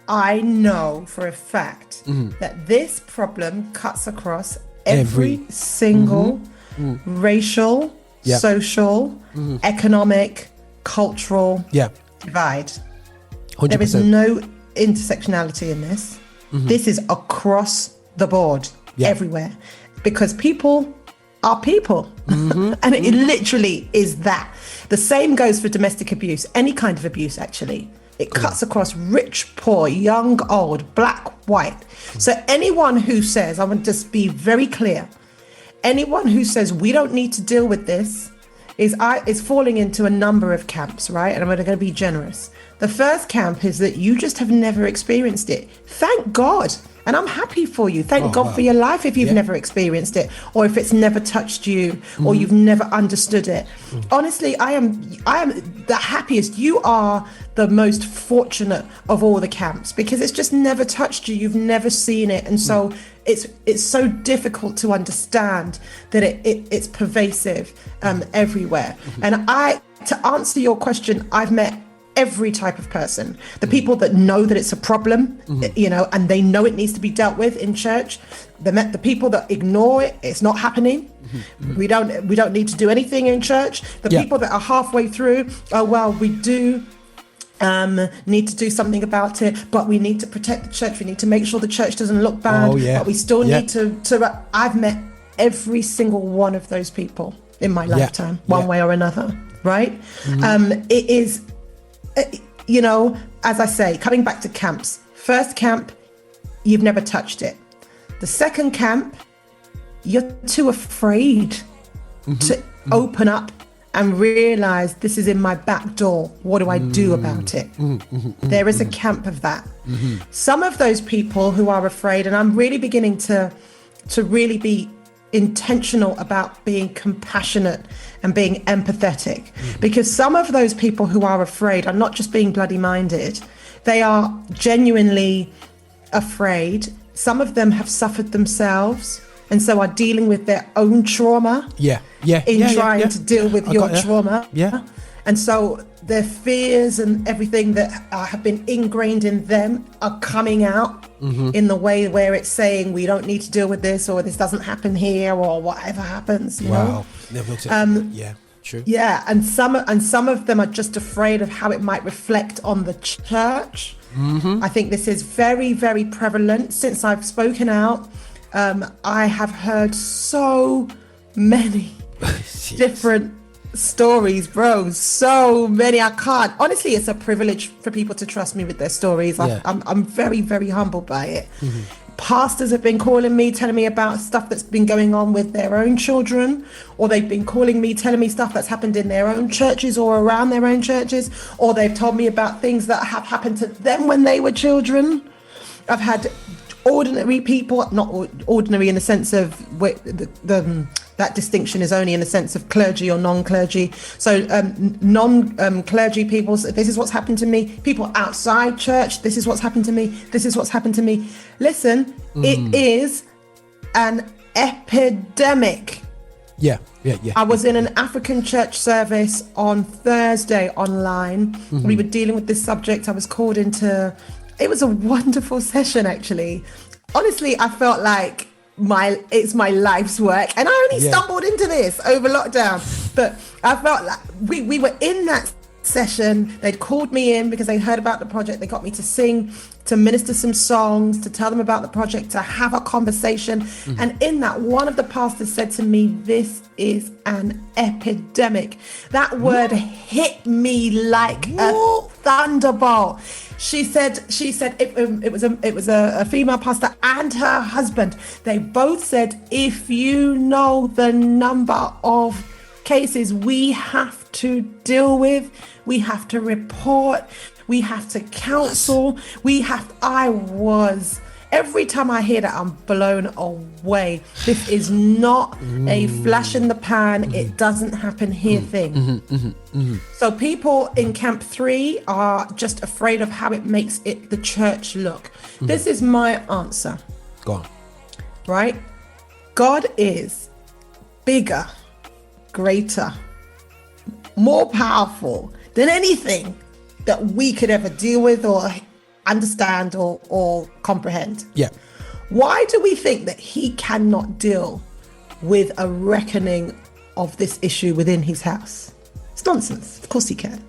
I know for a fact that this problem cuts across every single racial, social, economic, cultural divide. 100%. There is no intersectionality in this. This is across the board, everywhere, because people are people. And it literally is that. The same goes for domestic abuse, any kind of abuse, actually. It cuts across rich, poor, young, old, black, white. So anyone who says, I want to just be very clear, anyone who says we don't need to deal with this is falling into a number of camps, right? And I'm going to be generous. The first camp is that you just have never experienced it. Thank God. And I'm happy for you. Thank God for your life if you've never experienced it, or if it's never touched you, or you've never understood it. Honestly, I am the happiest. You are the most fortunate of all the camps, because it's just never touched you. You've never seen it. And so it's so difficult to understand that it's pervasive everywhere. And to answer your question, I've met every type of person. The people that know that it's a problem, you know, and they know it needs to be dealt with in church. The people that ignore it, it's not happening. We don't need to do anything in church. The people that are halfway through, oh well, we do need to do something about it, but we need to protect the church. We need to make sure the church doesn't look bad. But we still need to. I've met every single one of those people in my lifetime, one way or another. Right? It is. You know, as I say, coming back to camps, first camp, you've never touched it. The second camp, you're too afraid to open up and realize this is in my back door. What do I do about it? There is a camp of that. Some of those people who are afraid, and I'm really beginning to really be intentional about being compassionate and being empathetic, because some of those people who are afraid are not just being bloody minded, they are genuinely afraid. Some of them have suffered themselves and so are dealing with their own trauma trying to deal with your trauma. And so their fears and everything that have been ingrained in them are coming out in the way where it's saying we don't need to deal with this, or this doesn't happen here, or whatever happens. You know? Never looked at true. Yeah, and some of them are just afraid of how it might reflect on the church. I think this is very, very prevalent. Since I've spoken out, I have heard so many different stories, bro. So many. I can't. Honestly, it's a privilege for people to trust me with their stories. I'm very, very humbled by it. Pastors have been calling me, telling me about stuff that's been going on with their own children, or they've been calling me, telling me stuff that's happened in their own churches or around their own churches, or they've told me about things that have happened to them when they were children. I've had ordinary people, not ordinary in the sense of that distinction is only in the sense of clergy or non-clergy. So non-clergy people, so this is what's happened to me. People outside church, this is what's happened to me. This is what's happened to me. Listen, it is an epidemic. I was in an African church service on Thursday online. We were dealing with this subject. I was called into, it was a wonderful session actually. Honestly, I felt like it's my life's work, and I only stumbled into this over lockdown, but I felt like we were in that session. They'd called me in because they heard about the project. They got me to sing, to minister some songs, to tell them about the project, to have a conversation. And in that, one of the pastors said to me, "This is an epidemic." That word hit me like a thunderbolt. She said it was a female pastor and her husband. They both said, if you know the number of cases we have to deal with, we have to report, we have to counsel, every time I hear that, I'm blown away. This is not a flash in the pan, it doesn't happen here thing. So people in camp 3 are just afraid of how it makes the church look. This is my answer. Go on. Right? God is bigger, greater, more powerful than anything that we could ever deal with or understand or comprehend. Why do we think that he cannot deal with a reckoning of this issue within his house? It's nonsense. Of course he can.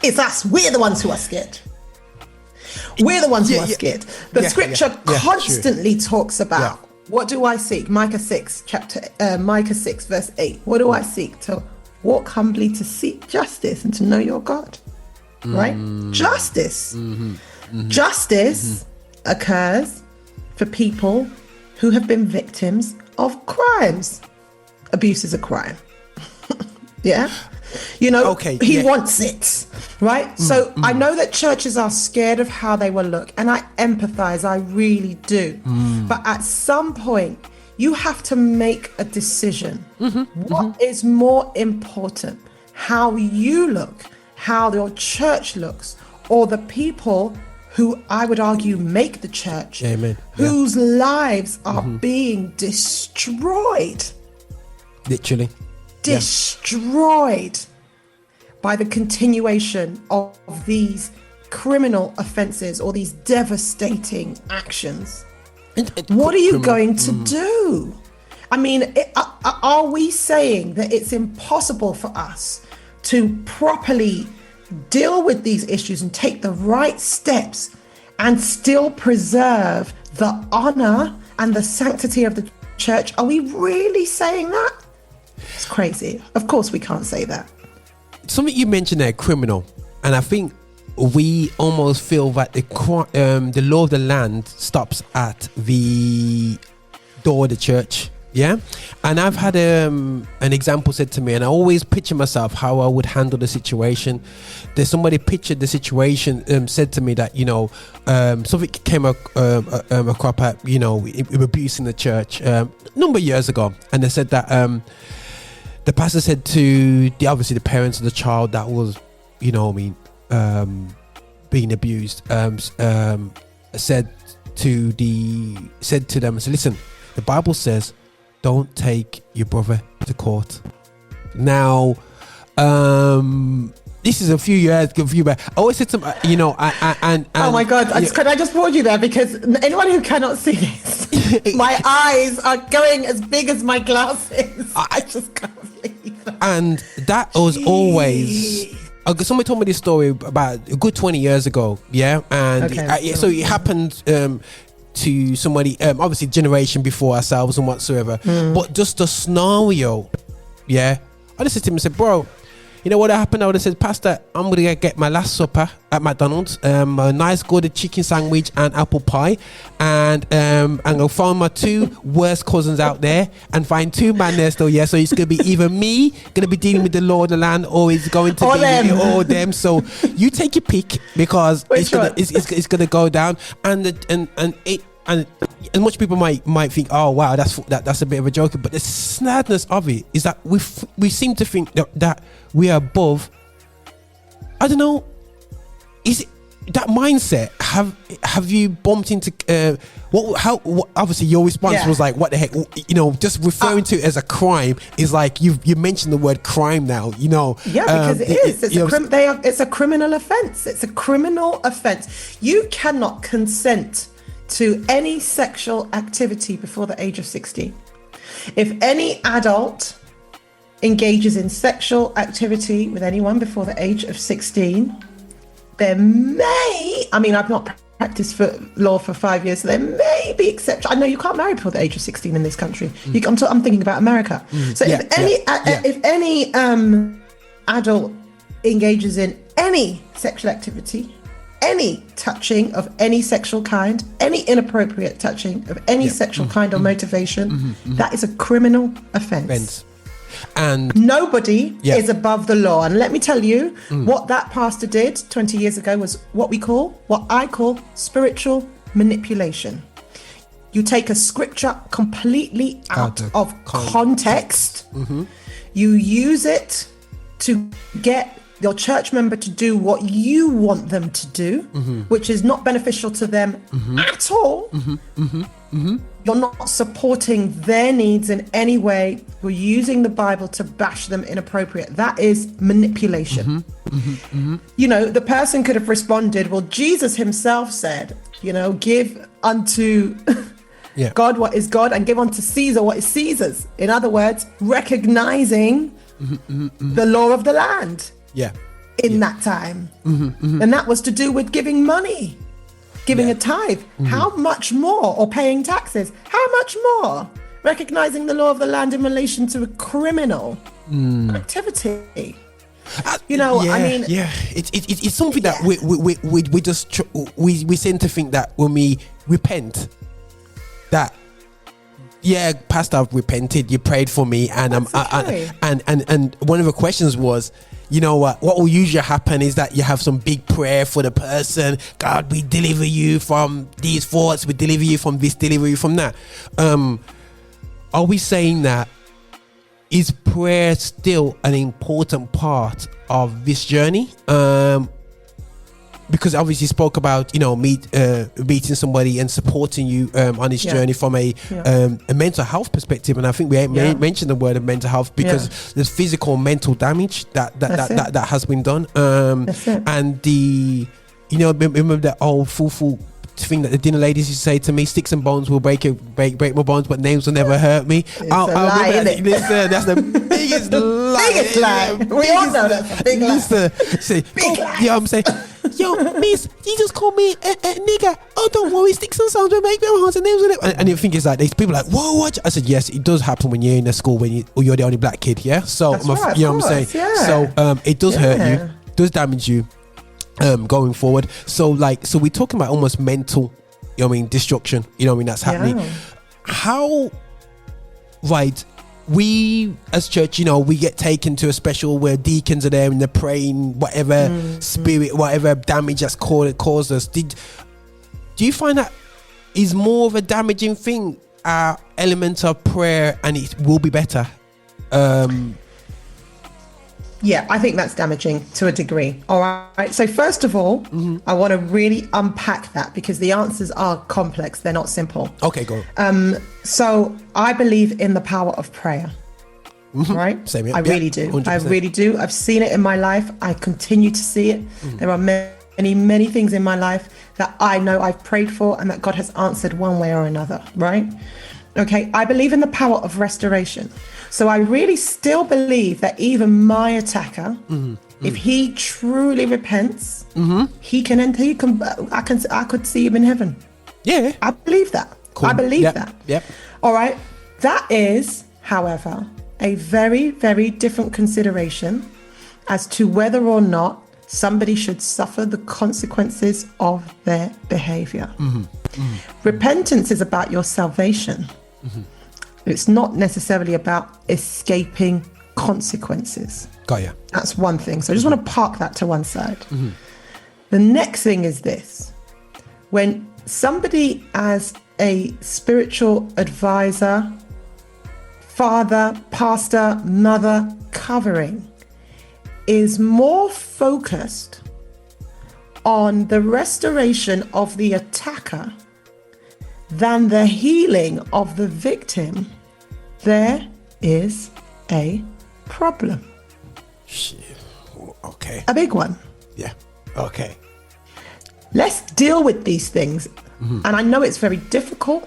It's us. We're the ones who are scared. We're the ones who are scared. The scripture constantly talks about, what do I seek? Micah 6 verse 8. What do I seek? To walk humbly, to seek justice and to know your God. Right? Justice. Justice occurs for people who have been victims of crimes. Abuse is a crime. Yeah. You know, Okay, he yeah. wants it, right? So I know that churches are scared of how they will look, and I empathize, I really do. But at some point, you have to make a decision. What is more important? How you look, how your church looks, or the people who I would argue make the church, Amen. whose lives are being destroyed. Literally. Destroyed by the continuation of these criminal offenses or these devastating actions. What are you going to do? I mean, are we saying that it's impossible for us to properly deal with these issues and take the right steps and still preserve the honor and the sanctity of the church? Are we really saying that? It's crazy. Of course we can't say that. Something you mentioned there, criminal, and I think we almost feel that the law of the land stops at the door of the church. Yeah, and I've had an example said to me, and I always picture myself how I would handle the situation. There's somebody pictured the situation, said to me that, you know, something came a crop at, you know, abuse in the church a number of years ago, and they said that the pastor said to obviously the parents of the child that was, you know, being abused, said to them, listen, the Bible says, don't take your brother to court. Now, this is a few years back. I always said to you know, and oh my God! Can I just pause you there, because anyone who cannot see this, my eyes are going as big as my glasses. I just can't believe that. And that was always. Somebody told me this story about a good 20 years ago. Yeah, and so it happened. To somebody, obviously generation before ourselves and whatsoever, but just the scenario, yeah. I just said to him and said, bro, you know what happened? I would have said, Pastor, I'm gonna get my last supper at McDonald's, a nice good chicken sandwich and apple pie, and I'll find my two worst cousins out there and find two men there still. Yeah, so it's gonna be either me gonna be dealing with the law of the land, or it's going to be all them. So you take your pick, because it's gonna go down, and as much people might think, oh wow, that's a bit of a joke, but the sadness of it is that we seem to think that we are above. I don't know, is it that mindset? Have you bumped into what obviously your response was like, what the heck, you know, just referring to it as a crime is like you mentioned the word crime now, you know. Because it is. It's a criminal offense. It's a criminal offense. You cannot consent to any sexual activity before the age of 16. If any adult engages in sexual activity with anyone before the age of 16, there may, I mean, I've not practiced for law for 5 years, so there may be exceptions. I know you can't marry before the age of 16 in this country. I'm thinking about America. So if any adult engages in any sexual activity, any touching of any sexual kind, any inappropriate touching of any sexual kind or motivation, that is a criminal offense. And nobody is above the law. And let me tell you, what that pastor did 20 years ago was what I call spiritual manipulation. You take a scripture completely out of context. You use it to get your church member to do what you want them to do, which is not beneficial to them at all. You're not supporting their needs in any way. You're using the Bible to bash them inappropriate. That is manipulation. You know, the person could have responded, well, Jesus himself said, you know, give unto God what is God, and give unto Caesar what is Caesar's. In other words, recognizing the law of the land. In that time. And that was to do with giving money, giving a tithe. How much more? Or paying taxes. How much more? Recognizing the law of the land in relation to a criminal activity. You know, I mean, it's something that we seem to think that when we repent, that Pastor, I've repented. You prayed for me, and okay. and one of the questions was, you know what will usually happen is that you have some big prayer for the person. God, we deliver you from these thoughts. We deliver you from this. Deliver you from that. Are we saying that? Is prayer still an important part of this journey? Because obviously you spoke about, you know, meeting somebody and supporting you on this journey from a mental health perspective, and I think we mentioned the word of mental health because there's physical and mental damage that has been done. And the, you know, remember that old Soulful thing that the dinner ladies used to say to me, sticks and bones will break my bones, but names will never hurt me. I'll lie, remember that. That's the biggest lie. Biggest lie. We all know that's a big lie. Say, Big lie. Yeah, I'm saying, yo, miss, you just called me a nigger. Oh, don't worry, sticks and stones will make them hearts and names will never. And you think it's like these people like, whoa, what? I said, yes, it does happen when you're in a school or you're the only black kid. Yeah, so That's right, you know what I'm saying. yeah. So it does hurt you, does damage you. Going forward, so we're talking about almost mental, you know what I mean, destruction, you know what I mean, that's happening. How, right, we as church, you know, we get taken to a special where deacons are there and they're praying whatever spirit, whatever damage that's caused us. Do you find that is more of a damaging thing, element of prayer, and it will be better? Yeah, I think that's damaging to a degree. All right. So first of all, I want to really unpack that because the answers are complex. They're not simple. Okay, go. So I believe in the power of prayer. Right? Same here. I really do. 100%. I really do. I've seen it in my life. I continue to see it. There are many things in my life that I know I've prayed for and that God has answered one way or another. Right? Okay. I believe in the power of restoration. So I really still believe that even my attacker, if he truly repents, he can enter. I could see him in heaven. Yeah, I believe that. cool. I believe that. Yep. All right. That is, however, a very, very different consideration as to whether or not somebody should suffer the consequences of their behavior. Repentance is about your salvation. It's not necessarily about escaping consequences. Got ya. That's one thing. So I just want to park that to one side. The next thing is this. When somebody as a spiritual advisor, father, pastor, mother, covering is more focused on the restoration of the attacker than the healing of the victim, there is a problem. Shit. Okay. A big one. Yeah. Okay. Let's deal with these things. And I know it's very difficult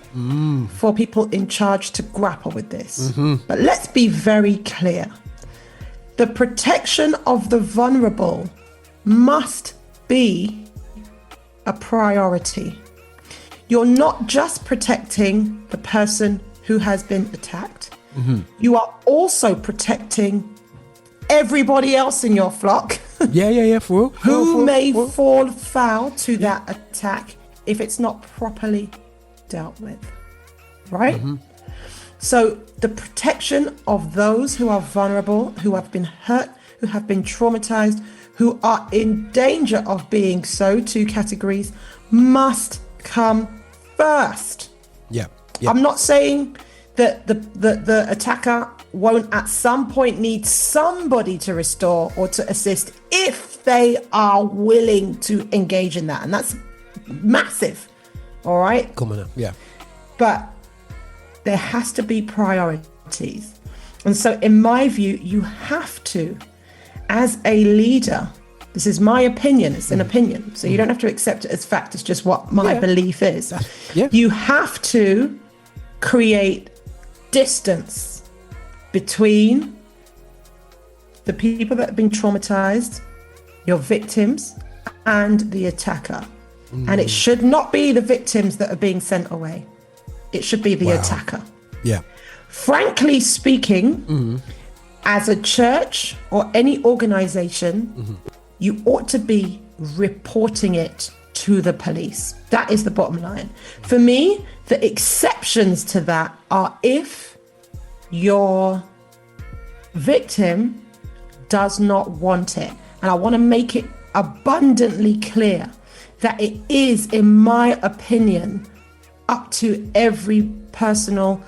for people in charge to grapple with this. But let's be very clear. The protection of the vulnerable must be a priority. You're not just protecting the person who has been attacked. You are also protecting everybody else in your flock Yeah. For real. who may fall foul to that attack if it's not properly dealt with. Right? So the protection of those who are vulnerable, who have been hurt, who have been traumatized, who are in danger of being so, two categories, must come first. Yeah. I'm not saying that the attacker won't at some point need somebody to restore or to assist if they are willing to engage in that. And that's massive. All right. Come on now. Yeah. But there has to be priorities. And so in my view, you have to, as a leader, this is my opinion, it's an opinion, so you don't have to accept it as fact, it's just what my belief is. You have to create distance between the people that have been traumatized, your victims, and the attacker. And it should not be the victims that are being sent away. It should be the attacker. Yeah. Frankly speaking, as a church or any organization, you ought to be reporting it to the police. That is the bottom line. For me, the exceptions to that are if your victim does not want it. And I want to make it abundantly clear that it is, in my opinion, up to every personal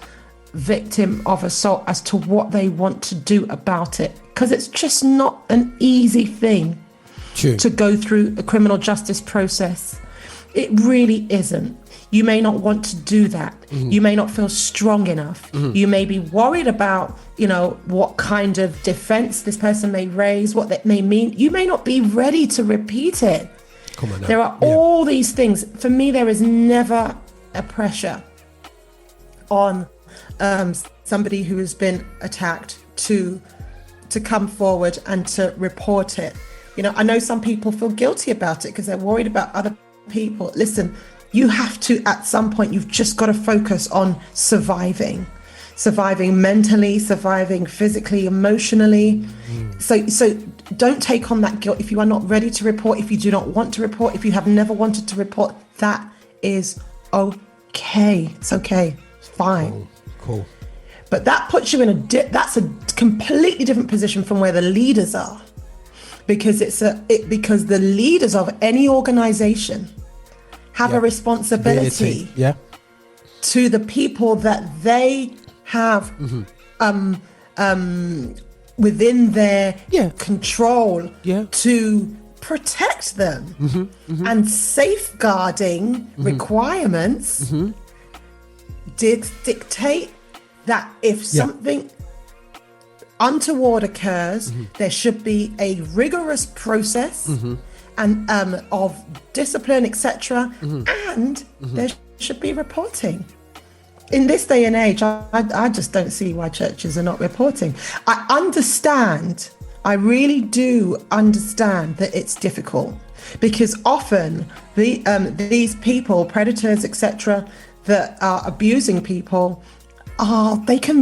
victim of assault as to what they want to do about it. Because it's just not an easy thing to go through a criminal justice process. It really isn't. You may not want to do that. You may not feel strong enough. You may be worried about, what kind of defense this person may raise, what that may mean. You may not be ready to repeat it. Come on now. There are all these things. For me, there is never a pressure on somebody who has been attacked to come forward and to report it. I know some people feel guilty about it because they're worried about other people. Listen, you have to, at some point, you've just got to focus on surviving mentally, surviving physically, emotionally. So don't take on that guilt. If you are not ready to report, if you do not want to report, if you have never wanted to report, that is okay. It's okay. It's fine. Cool. But that puts you in that's a completely different position from where the leaders are, because because the leaders of any organization have a responsibility to the people that they have within their control to protect them, and safeguarding requirements dictate that if something untoward occurs, there should be a rigorous process and of discipline, etc., and there should be reporting. In this day and age, I just don't see why churches are not reporting. I really do understand that it's difficult, because often these people, predators, etc., that are abusing people, they can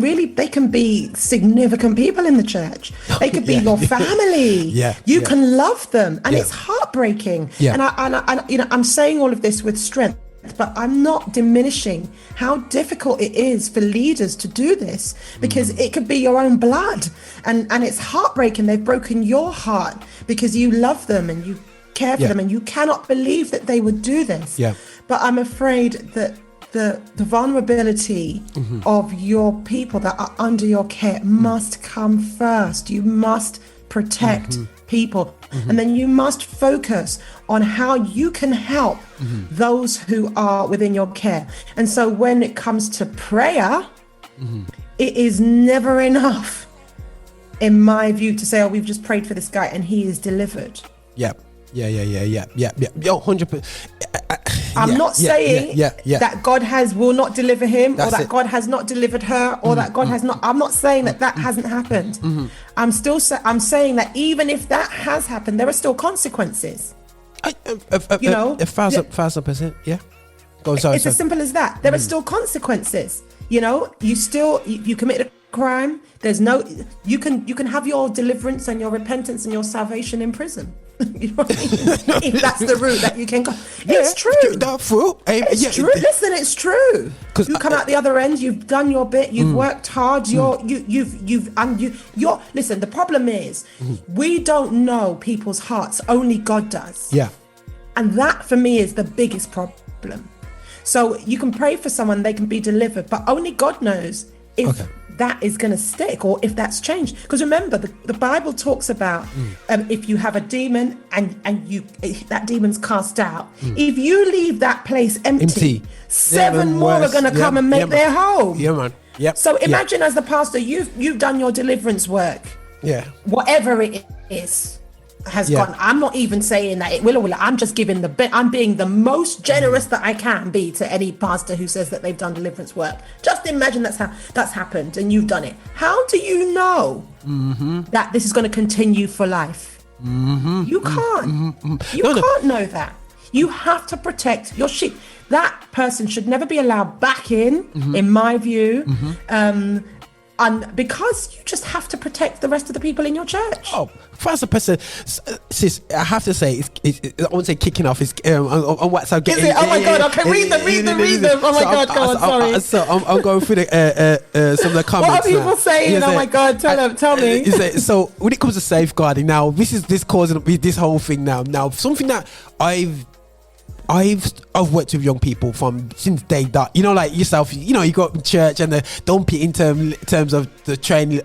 be significant people in the church. They could be your family. You can love them, and it's heartbreaking. And I'm saying all of this with strength, but I'm not diminishing how difficult it is for leaders to do this, because it could be your own blood, and it's heartbreaking. They've broken your heart because you love them and you care for them, and you cannot believe that they would do this. But I'm afraid that the vulnerability of your people that are under your care must come first. You must protect people, and then you must focus on how you can help those who are within your care. And so when it comes to prayer, it is never enough, in my view, to say, we've just prayed for this guy and he is delivered. Yo, 100%. I'm not saying that God will not deliver him, or that God has not delivered her, or that God has not. I'm not saying that hasn't happened. I'm saying that even if that has happened, there are still consequences. 1,000%. Yeah. Go on, sorry. It's as simple as that. There are still consequences. You committed a crime. There's no. You can have your deliverance and your repentance and your salvation in prison. You know what I mean? If that's the route that you can go. It's true. That's true. It's true. Listen, it's true. You come out the other end. You've done your bit. You've worked hard. Listen, the problem is we don't know people's hearts. Only God does. Yeah. And that, for me, is the biggest problem. So you can pray for someone, they can be delivered, but only God knows if that is going to stick, or if that's changed. Because remember, the Bible talks about if you have a demon and that demon's cast out, if you leave that place empty. 7 more are going to come and make their home. Yeah, man. Yep. So imagine, as the pastor, you've done your deliverance work. Yeah. Whatever it is has gone. I'm not even saying that it will or will. I'm just giving I'm being the most generous that I can be to any pastor who says that they've done deliverance work. Just imagine that's happened and you've done it. How do you know that this is going to continue for life? You can't. You can't know that. You have to protect your sheep. That person should never be allowed back in my view. because you just have to protect the rest of the people in your church. Oh, first a person, sis, I have to say, I won't say kicking off. It's on WhatsApp. Is it? Oh my God! Okay, read them. Oh my God, go on. Sorry. So I'm going through some of the comments. What are people saying? Oh my God, tell me. So when it comes to safeguarding, now this causing this whole thing now something that I've worked with young people from since day dot. You know, like yourself, you know, you go up in church and don't put in terms of the training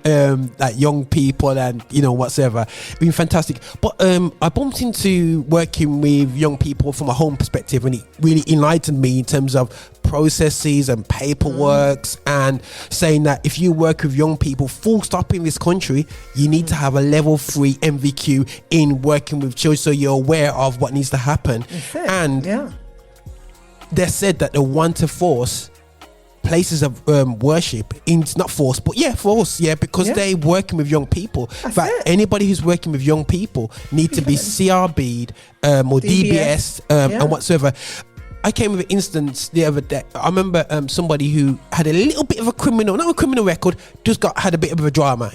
like young people and, you know, whatsoever. It's been fantastic. But I bumped into working with young people from a home perspective, and it really enlightened me in terms of processes and paperworks, and saying that if you work with young people full stop in this country, you need to have a level 3 MVQ in working with children, so you're aware of what needs to happen. And they said that they want to force places of worship in, not force, but force, because they working with young people. But anybody who's working with young people need to be CRB'd or DBS and whatsoever. I came with an instance the other day. I remember somebody who had a little bit of a criminal record, had a bit of a drama,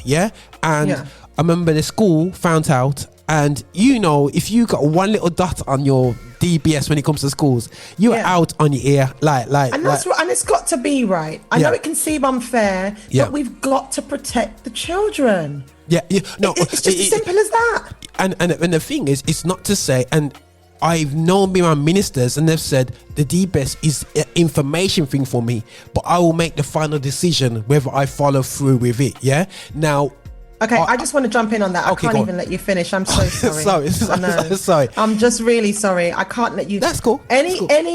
and I remember the school found out, and you know, if you got one little dot on your DBS when it comes to schools, you are out on your ear, and that's right, and it's got to be right. I know it can seem unfair, but we've got to protect the children. No, it's just as simple as that. And the thing is, it's not to say, and I've known me around ministers and they've said the DBS is an information thing for me, but I will make the final decision whether I follow through with it. Now, okay, I just want to jump in on that. Okay, I can't even let you finish. I'm so sorry. Sorry. I'm just really sorry. I can't let you. That's cool. I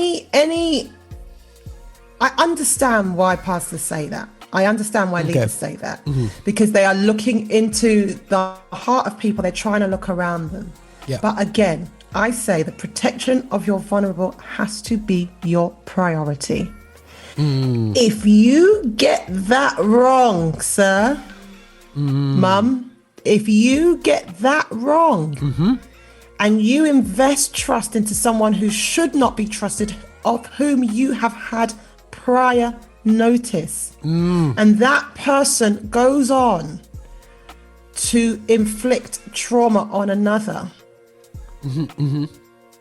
understand why pastors say that. I understand why leaders say that, because they are looking into the heart of people. They're trying to look around them. But again, I say the protection of your vulnerable has to be your priority. If you get that wrong, sir, mum, if you get that wrong and you invest trust into someone who should not be trusted, of whom you have had prior notice, and that person goes on to inflict trauma on another,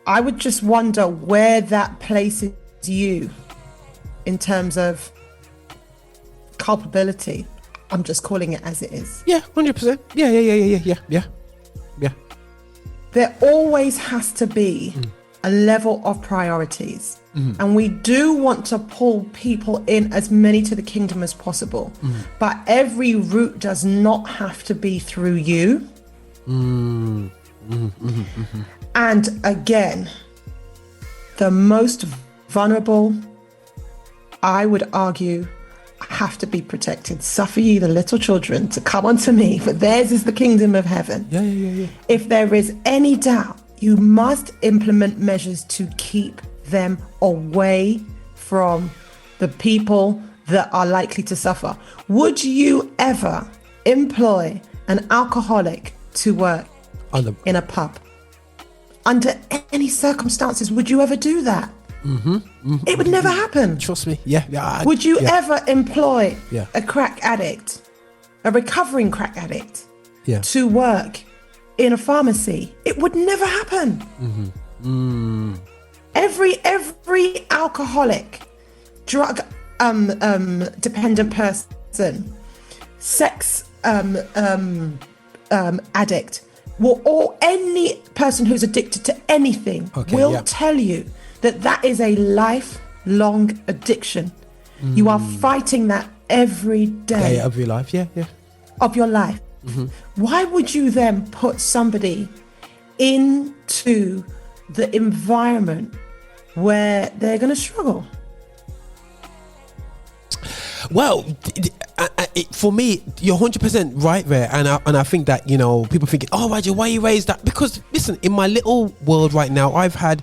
I would just wonder where that places you in terms of culpability. I'm just calling it as it is. 100%. Yeah. There always has to be a level of priorities. And we do want to pull people in, as many to the kingdom as possible. But every route does not have to be through you. And again, the most vulnerable, I would argue, have to be protected. Suffer ye the little children to come unto me, for theirs is the kingdom of heaven. If there is any doubt, you must implement measures to keep them away from the people that are likely to suffer. Would you ever employ an alcoholic to work in a pub? Under any circumstances, would you ever do that? It would never happen. Trust me. Would you ever employ a crack addict, a recovering crack addict, to work in a pharmacy? It would never happen. Every alcoholic, drug dependent person, sex addict, or any person who's addicted to anything will tell you that is a lifelong addiction. You are fighting that every day of your life. Of your life. Why would you then put somebody into the environment where they're going to struggle? Well, for me, you're 100% right there, and I think that, you know, people thinking, oh, Roger, why you raised that? Because listen, in my little world right now, I've had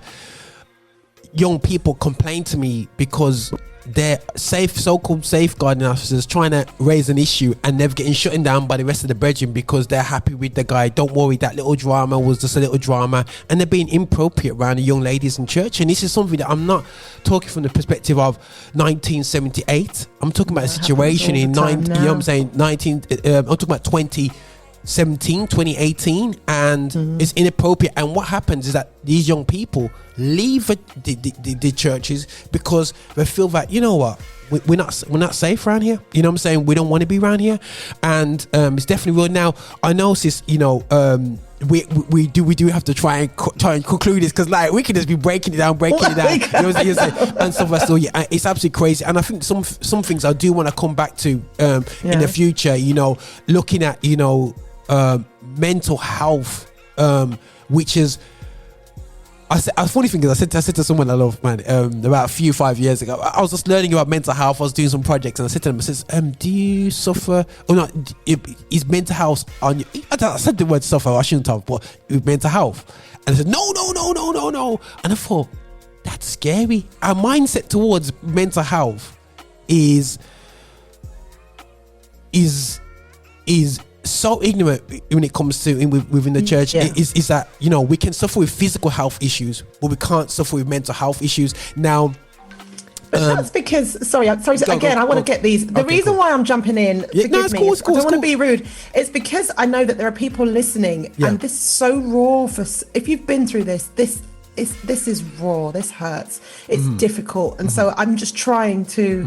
young people complain to me because they're so-called safeguarding officers trying to raise an issue and never getting shut down by the rest of the brethren because they're happy with the guy. Don't worry, that little drama was just a little drama, and they're being inappropriate around the young ladies in church. And this is something that I'm not talking from the perspective of 1978. I'm talking about a situation in I'm talking about 2017, 2018, and it's inappropriate. And what happens is that these young people leave the churches because they feel that, you know what, we're not safe around here. You know what I'm saying? We don't want to be around here, and it's definitely real. Now I know, sis, you know, we do have to try and conclude this, because like we can just be breaking it down, you know what I'm saying, and stuff like that. So yeah, it's absolutely crazy. And I think some things I do want to come back to in the future. You know, looking at, you know, mental health, which is. Funny thing is, I said to someone I love, man, about 5 years ago, I was just learning about mental health. I was doing some projects, and I said to them, I says, do you suffer, or not, is mental health on you? I said the word suffer, I shouldn't have, but with mental health. And I said, no. And I thought, that's scary. Our mindset towards mental health is so ignorant when it comes to within the church. Is that, you know, we can suffer with physical health issues, but we can't suffer with mental health issues. Now, that's because sorry. I want to get these. The reason why I'm jumping in, forgive me, I don't want to be rude. It's because I know that there are people listening, and this is so raw. If you've been through this is raw. This hurts. It's difficult, and so I'm just trying to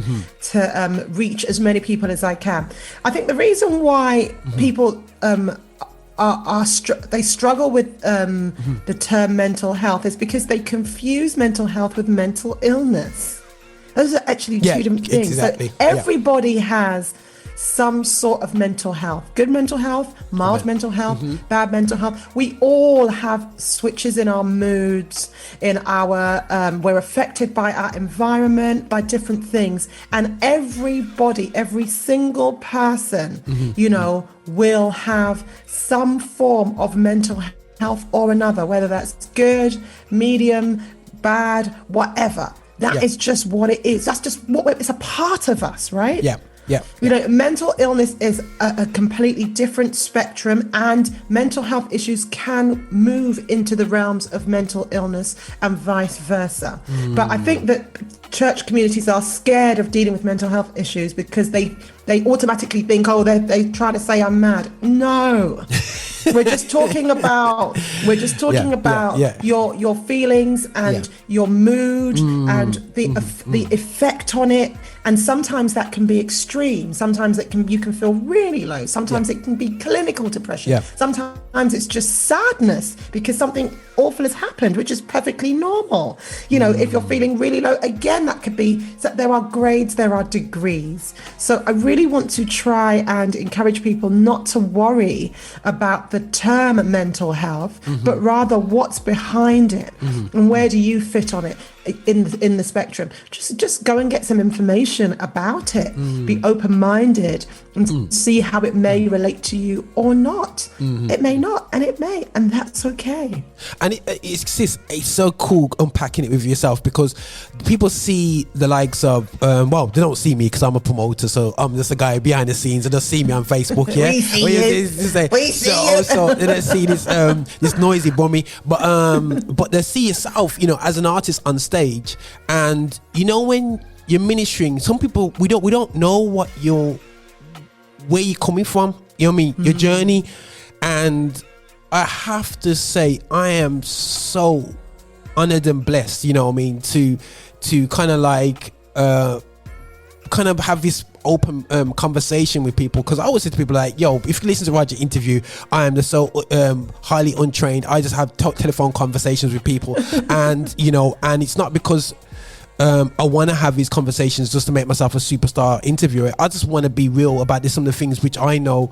reach as many people as I can. I think the reason why people they struggle with the term mental health is because they confuse mental health with mental illness. Those are actually two different things. Exactly. So everybody has some sort of mental health. Good mental health, mild mental health, bad mental health. We all have switches in our moods, in our we're affected by our environment, by different things. And everybody, every single person, you know, will have some form of mental health or another, whether that's good, medium, bad, whatever. That is just what it is. That's just what it's a part of us, right? Yeah. You know, mental illness is a completely different spectrum, and mental health issues can move into the realms of mental illness and vice versa. But I think that church communities are scared of dealing with mental health issues because they automatically think, oh, they're trying to say I'm mad. No. We're just talking about your feelings and your mood and the effect on it. And sometimes that can be extreme. Sometimes you can feel really low. Sometimes it can be clinical depression. Sometimes it's just sadness because something awful has happened, which is perfectly normal. You know, if you're feeling really low, again, that could be, so there are grades, there are degrees. So I really want to try and encourage people not to worry about the term mental health, but rather what's behind it and where do you fit on it in the spectrum. Just go and get some information about it. Be open-minded and see how it may relate to you or not. It may not, and it may, and that's okay. And it's so cool unpacking it with yourself, because people see the likes of well, they don't see me because I'm a promoter, so I'm just a guy behind the scenes, and they see me on Facebook. We see so they don't see this this noisy bummy, but they see yourself, you know, as an artist on stage. And you know, when you're ministering, some people, we don't know where you're coming from, you know what I mean, your journey. And I have to say, I am so honored and blessed, you know what I mean, to kind of like kind of have this open conversation with people. Because I always say to people, like, yo, if you listen to Roger interview, I am just so highly untrained. I just have telephone conversations with people. And you know, and it's not because I want to have these conversations just to make myself a superstar interviewer. I just want to be real about some of the things which I know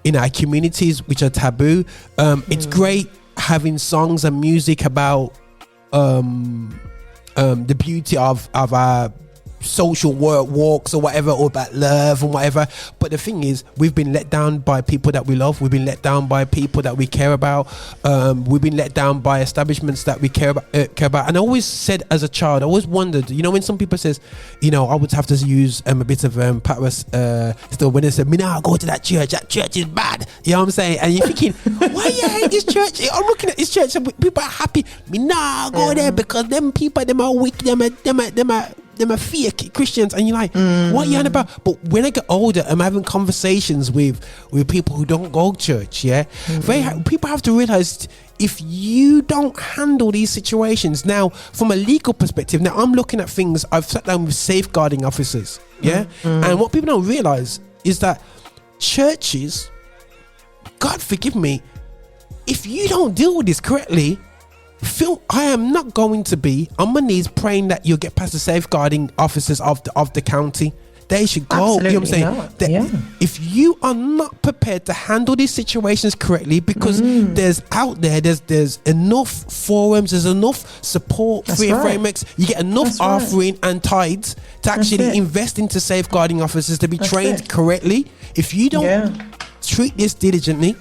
in our communities which are taboo. It's great having songs and music about the beauty of our social work walks or whatever, or about love and whatever. But the thing is, we've been let down by people that we love. We've been let down by people that we care about. We've been let down by establishments that we care about. And I always said as a child, I always wondered, you know, when some people says, you know, I would have to use a bit of Paris still when they said, me now go to that church is bad. You know what I'm saying? And you're thinking, why you hate this church? I'm looking at this church and people are happy. Me now go there because them people, them are weak, them are fake Christians, and you're like, what are you on about? But when I get older, I'm having conversations with people who don't go to church. Yeah, people have to realize, if you don't handle these situations now from a legal perspective, now I'm looking at things, I've sat down with safeguarding officers. Yeah, and what people don't realize is that churches, God forgive me, if you don't deal with this correctly, Phil, I am not going to be on my knees praying that you'll get past the safeguarding officers of the county. They should go. Absolutely, you know what I'm saying? If you are not prepared to handle these situations correctly, because there's enough forums, there's enough support frameworks, you get enough offering and tithes to actually invest into safeguarding officers to be trained correctly. If you don't treat this diligently, you know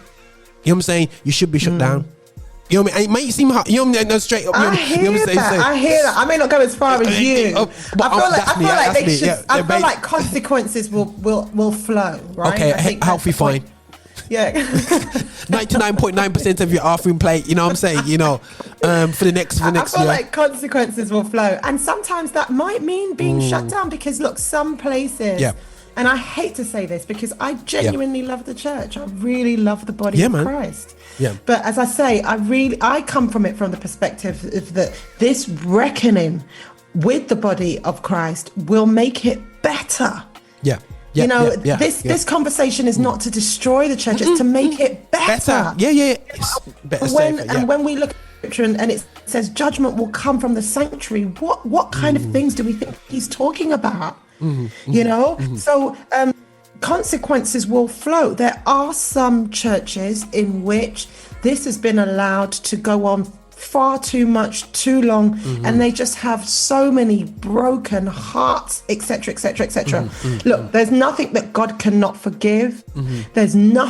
what I'm saying, you should be shut down. You know what I mean? It might seem hard. You know what I mean? No, straight up. I hear that. I may not go as far as you. I feel like consequences will flow. Right? Okay, healthy fine. Yeah. 99.9% of your offering plate. You know what I'm saying? You know, for the next year. I feel like consequences will flow, and sometimes that might mean being shut down, because look, some places. Yeah. And I hate to say this because I genuinely love the church. I really love the body of Christ. Yeah. But as I say, I come from it from the perspective of that this reckoning with the body of Christ will make it better. Yeah. You know, this conversation is not to destroy the church, it's to make it better. Yeah. It's better, safer, And when we look at scripture and it says judgment will come from the sanctuary, what kind of things do we think he's talking about? You know, so consequences will flow. There are some churches in which this has been allowed to go on far too much, too long, and they just have so many broken hearts, etc. Look, there's nothing that God cannot forgive. There's no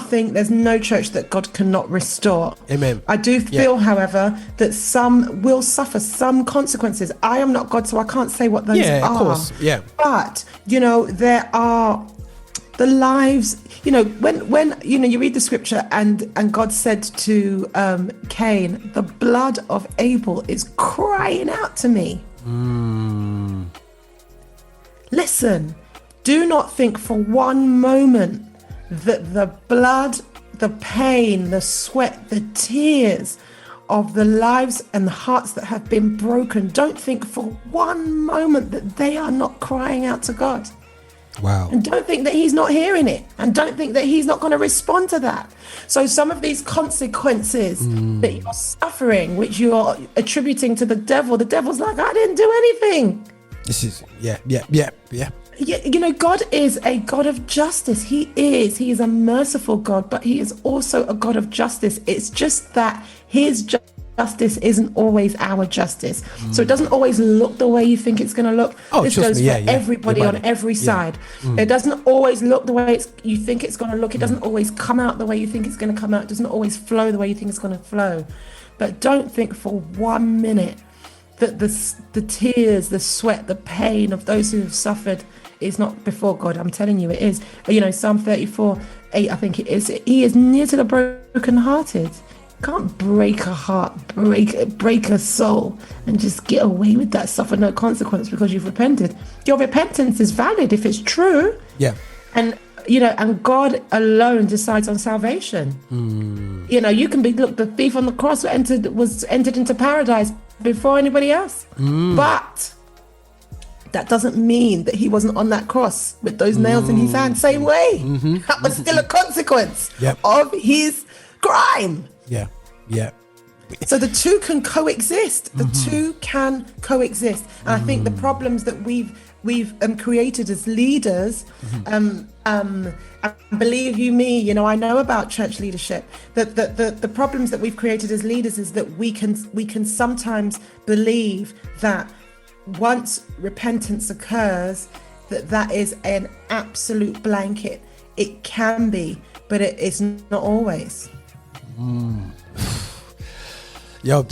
church that God cannot restore. Amen. I do feel, however, that some will suffer some consequences. I am not God, so I can't say what those are. Yeah, of course. Yeah. But, you know, there are the lives, you know, when you know, you read the scripture and God said to Cain, the blood of Abel is crying out to me. Listen, do not think for one moment that the blood, the pain, the sweat, the tears of the lives and the hearts that have been broken, don't think for one moment that they are not crying out to God. Wow. And don't think that he's not hearing it, and don't think that he's not going to respond to that. So some of these consequences that you're suffering, which you're attributing to the devil's like, I didn't do anything. This is Yeah, you know, God is a God of justice. He is a merciful God, but he is also a God of justice. It's just that his justice isn't always our justice. So it doesn't always look the way you think it's going to look. This goes for everybody on every side. It doesn't always look the way you think it's going to look. It doesn't always come out the way you think it's going to come out. It doesn't always flow the way you think it's going to flow. But don't think for 1 minute that the tears, the sweat, the pain of those who have suffered is not before God. I'm telling you, it is. You know, Psalm 34:8, I think it is. He is near to the brokenhearted. Can't break a heart, break a soul, and just get away with that, suffer no consequence because you've repented. Your repentance is valid if it's true. Yeah. And you know, and God alone decides on salvation. You know, you can be, look, the thief on the cross was entered into paradise before anybody else. But that doesn't mean that he wasn't on that cross with those nails in his hand. Same way. That was still a consequence of his crime. Yeah. So the two can coexist. The two can coexist. And I think the problems that we've created as leaders, and believe you me, you know, I know about church leadership. The problems that we've created as leaders is that we can sometimes believe that once repentance occurs, that is an absolute blanket. It can be, but it is not always. Yo,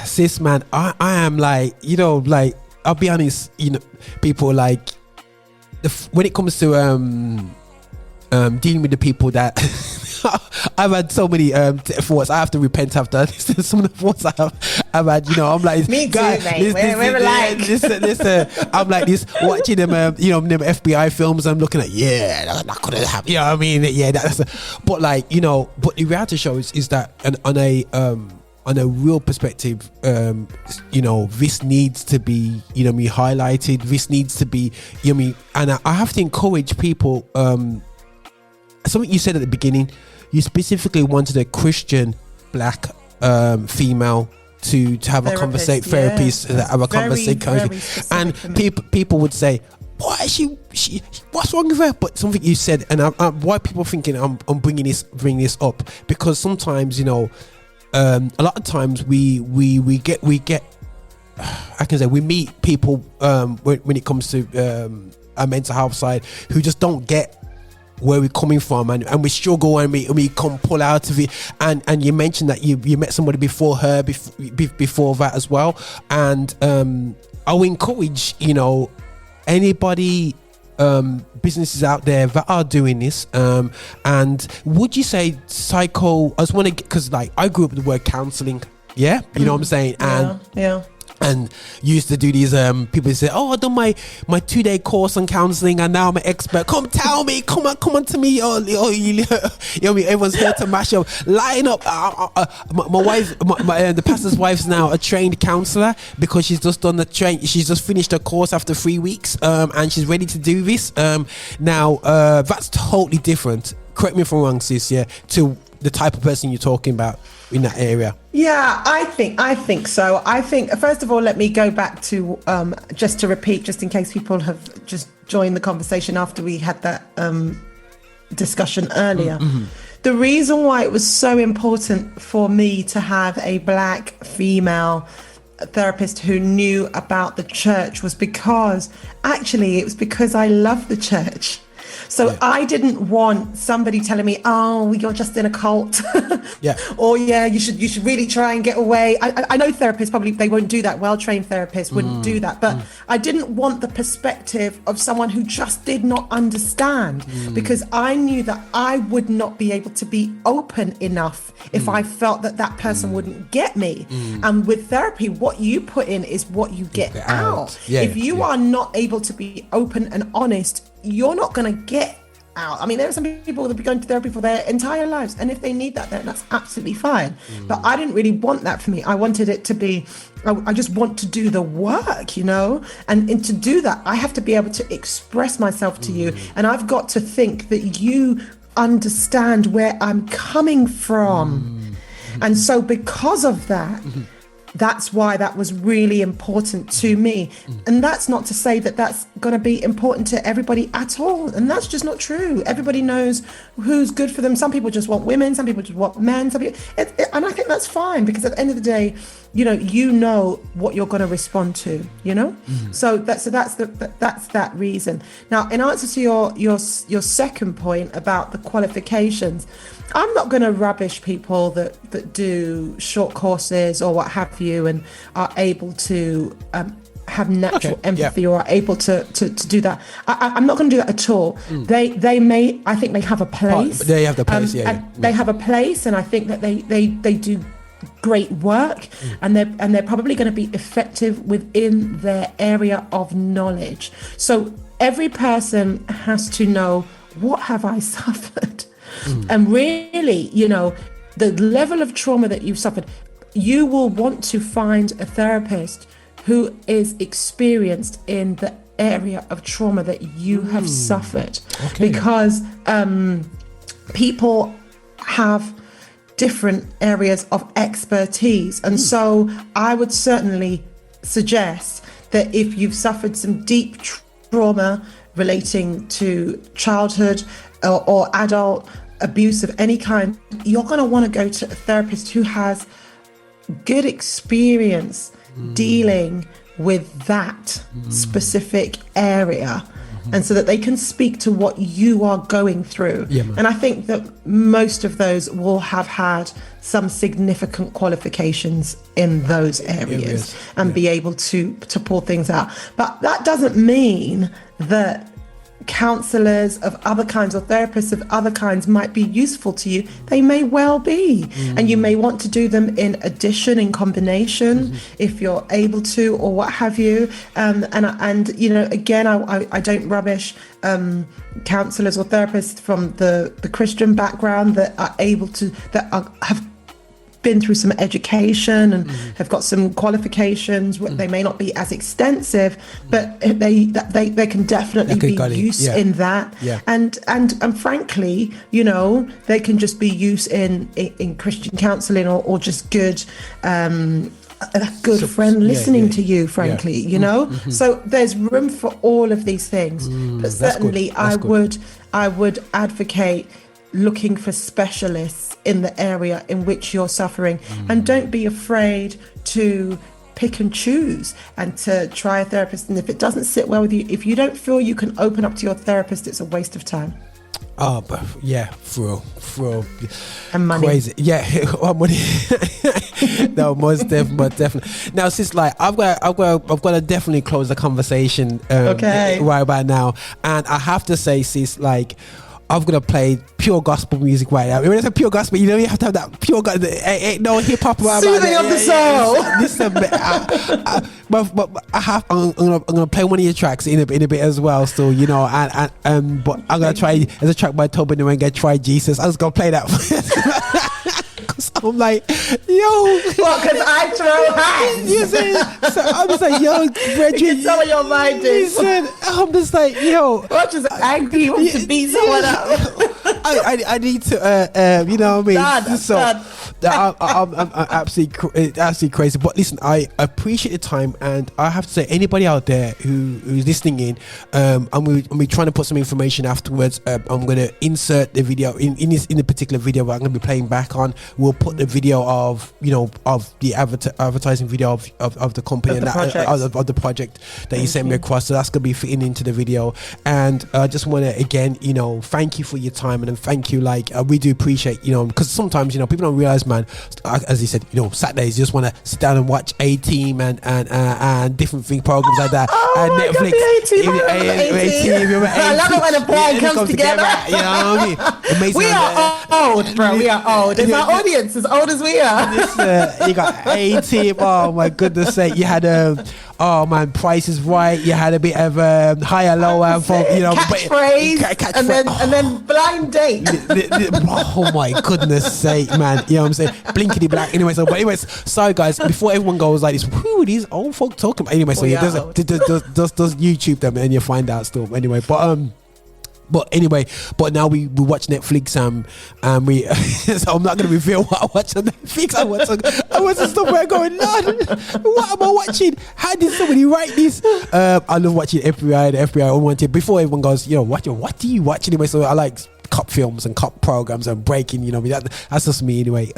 sis, man, I am like, you know, like, I'll be honest, you know, people like, when it comes to dealing with the people that I've had so many thoughts. I have to repent after some of the thoughts I've had. You know, I'm like, me too, mate. We're like, listen, I'm like this, watching them, you know, them FBI films. I'm looking at, that could have happened. You know what I mean? Yeah, but like, you know, but the reality show is that on a real perspective, you know, this needs to be, you know, highlighted. This needs to be, you know, and I have to encourage people. Something you said at the beginning, you specifically wanted a Christian black female to have a conversation, therapist, have a conversation, and people would say, why is she what's wrong with her? But something you said, and why people thinking I'm bringing this up, because sometimes, you know, a lot of times we get I can say we meet people when it comes to our mental health side who just don't get where we're coming from, and we struggle, and we come pull out of it, and you mentioned that you met somebody before her, before that as well, and I would encourage, you know, anybody, businesses out there that are doing this, and would you say I just want to get, because like I grew up with the word counseling, you know what I'm saying, and and used to do these people say, oh, I done my 2-day course on counseling and now I'm an expert. Come tell me, come on to me. You know what I mean? Everyone's here to mash up, line up. My wife, the pastor's wife's now a trained counselor because she's just done she's just finished her course after 3 weeks, and she's ready to do this. Now that's totally different. Correct me if I'm wrong, sis, to the type of person you're talking about in that area. Yeah, I think so. I think, first of all, let me go back to, just to repeat, just in case people have just joined the conversation after we had that discussion earlier. The reason why it was so important for me to have a black female therapist who knew about the church was because, actually, it was because I love the church. So I didn't want somebody telling me, oh, you're just in a cult. Or you should really try and get away. I know therapists probably, they won't do that. Well-trained therapists wouldn't do that. But I didn't want the perspective of someone who just did not understand, because I knew that I would not be able to be open enough if I felt that person wouldn't get me. And with therapy, what you put in is what you get out. If you are not able to be open and honest, you're not going to get out. I mean, there are some people that will be going to therapy for their entire lives, and if they need that, then that's absolutely fine. But I didn't really want that for me. I wanted it to be, I just want to do the work, you know, and to do that, I have to be able to express myself to you, and I've got to think that you understand where I'm coming from. And so because of that, that's why that was really important to me. And that's not to say that that's going to be important to everybody at all. And that's just not true. Everybody knows who's good for them. Some people just want women, some people just want men. And I think that's fine, because at the end of the day, you know what you're going to respond to, you know? So that's that reason. Now, in answer to your second point about the qualifications, I'm not going to rubbish people that do short courses or what have you and are able to have natural empathy or are able to do that. I'm not going to do that at all. They may, I think they have a place. They have the place, They have a place, and I think that they do great work, and they're probably going to be effective within their area of knowledge. So every person has to know, what have I suffered? And really, you know, the level of trauma that you've suffered, you will want to find a therapist who is experienced in the area of trauma that you have suffered. Because people have different areas of expertise. And so I would certainly suggest that if you've suffered some deep trauma relating to childhood or adult abuse of any kind, you're going to want to go to a therapist who has good experience dealing with that specific area, and so that they can speak to what you are going through. Yeah, man. And I think that most of those will have had some significant qualifications in those areas and be able to pull things out. But that doesn't mean that counselors of other kinds or therapists of other kinds might be useful to you. They may well be, and you may want to do them in addition, in combination, if you're able to, or what have you. And you know, again, I don't rubbish counselors or therapists from the Christian background that are able to, have been through some education and have got some qualifications. They may not be as extensive, but they can definitely be used in that. And frankly, you know, they can just be used in Christian counselling or just good a good friend listening to you, frankly, you know. So there's room for all of these things, but certainly I would advocate looking for specialists in the area in which you're suffering, and don't be afraid to pick and choose and to try a therapist. And if it doesn't sit well with you, if you don't feel you can open up to your therapist, it's a waste of time. Oh, but yeah, for and money. Crazy, yeah, money. No, most definitely. Now, sis, like I've got to definitely close the conversation. Right about now, and I have to say, sis, like, I'm gonna play pure gospel music right now. When I say pure gospel, you know, you have to have that pure gospel. Ain't no hip hop about soothing of the soul. Listen, but I'm gonna play one of your tracks in a bit as well. So, you know, and but I'm gonna try. There's a track by Topical and get Try Jesus. I was gonna play that. I'm like, yo, what? Because I throw hands. You see? So I'm just like, yo, Bridget, some of your mind is. I'm just like, yo, what, just angry? You want to beat someone up? I need to, you know what I mean? Dad. I'm absolutely crazy. But listen, I appreciate the time, and I have to say, anybody out there who's listening in, I'm gonna trying to put some information afterwards. I'm gonna insert the video in the particular video that I'm gonna be playing back on. We'll put the video of, you know, of the advertising video of the company of the project that you sent me across. So that's gonna be fitting into the video. And I just want to again, you know, thank you for your time, and thank you. Like, we do appreciate, you know, because sometimes, you know, people don't realize, man, as you said, you know, Saturdays you just want to sit down and watch A-Team and different programs like that. And Netflix. I love it when a plan comes together. You know what I mean? Amazing. We are old, bro. We are old. Is our audience as old as we are? You got A-Team. Oh my goodness sake! You had oh man, Price is Right. You had a bit of higher, lower, from, you know, catchphrase, and then Blind Date. Oh my goodness sake, man! You know what I'm saying? Blinkety black. Anyway, sorry guys. Before everyone goes like this, who are these old folk talking about? Anyway, so just YouTube them and you find out still. Anyway, but now we watch Netflix and we so I'm not gonna reveal what I watch on Netflix. I watch some stuff where I'm going, Lord, what am I watching? How did somebody write this? I love watching FBI, the FBI Unwanted. Before everyone goes, you know, what do you watch anyway? So I like cop films and cop programs and breaking, you know, that's just me anyway.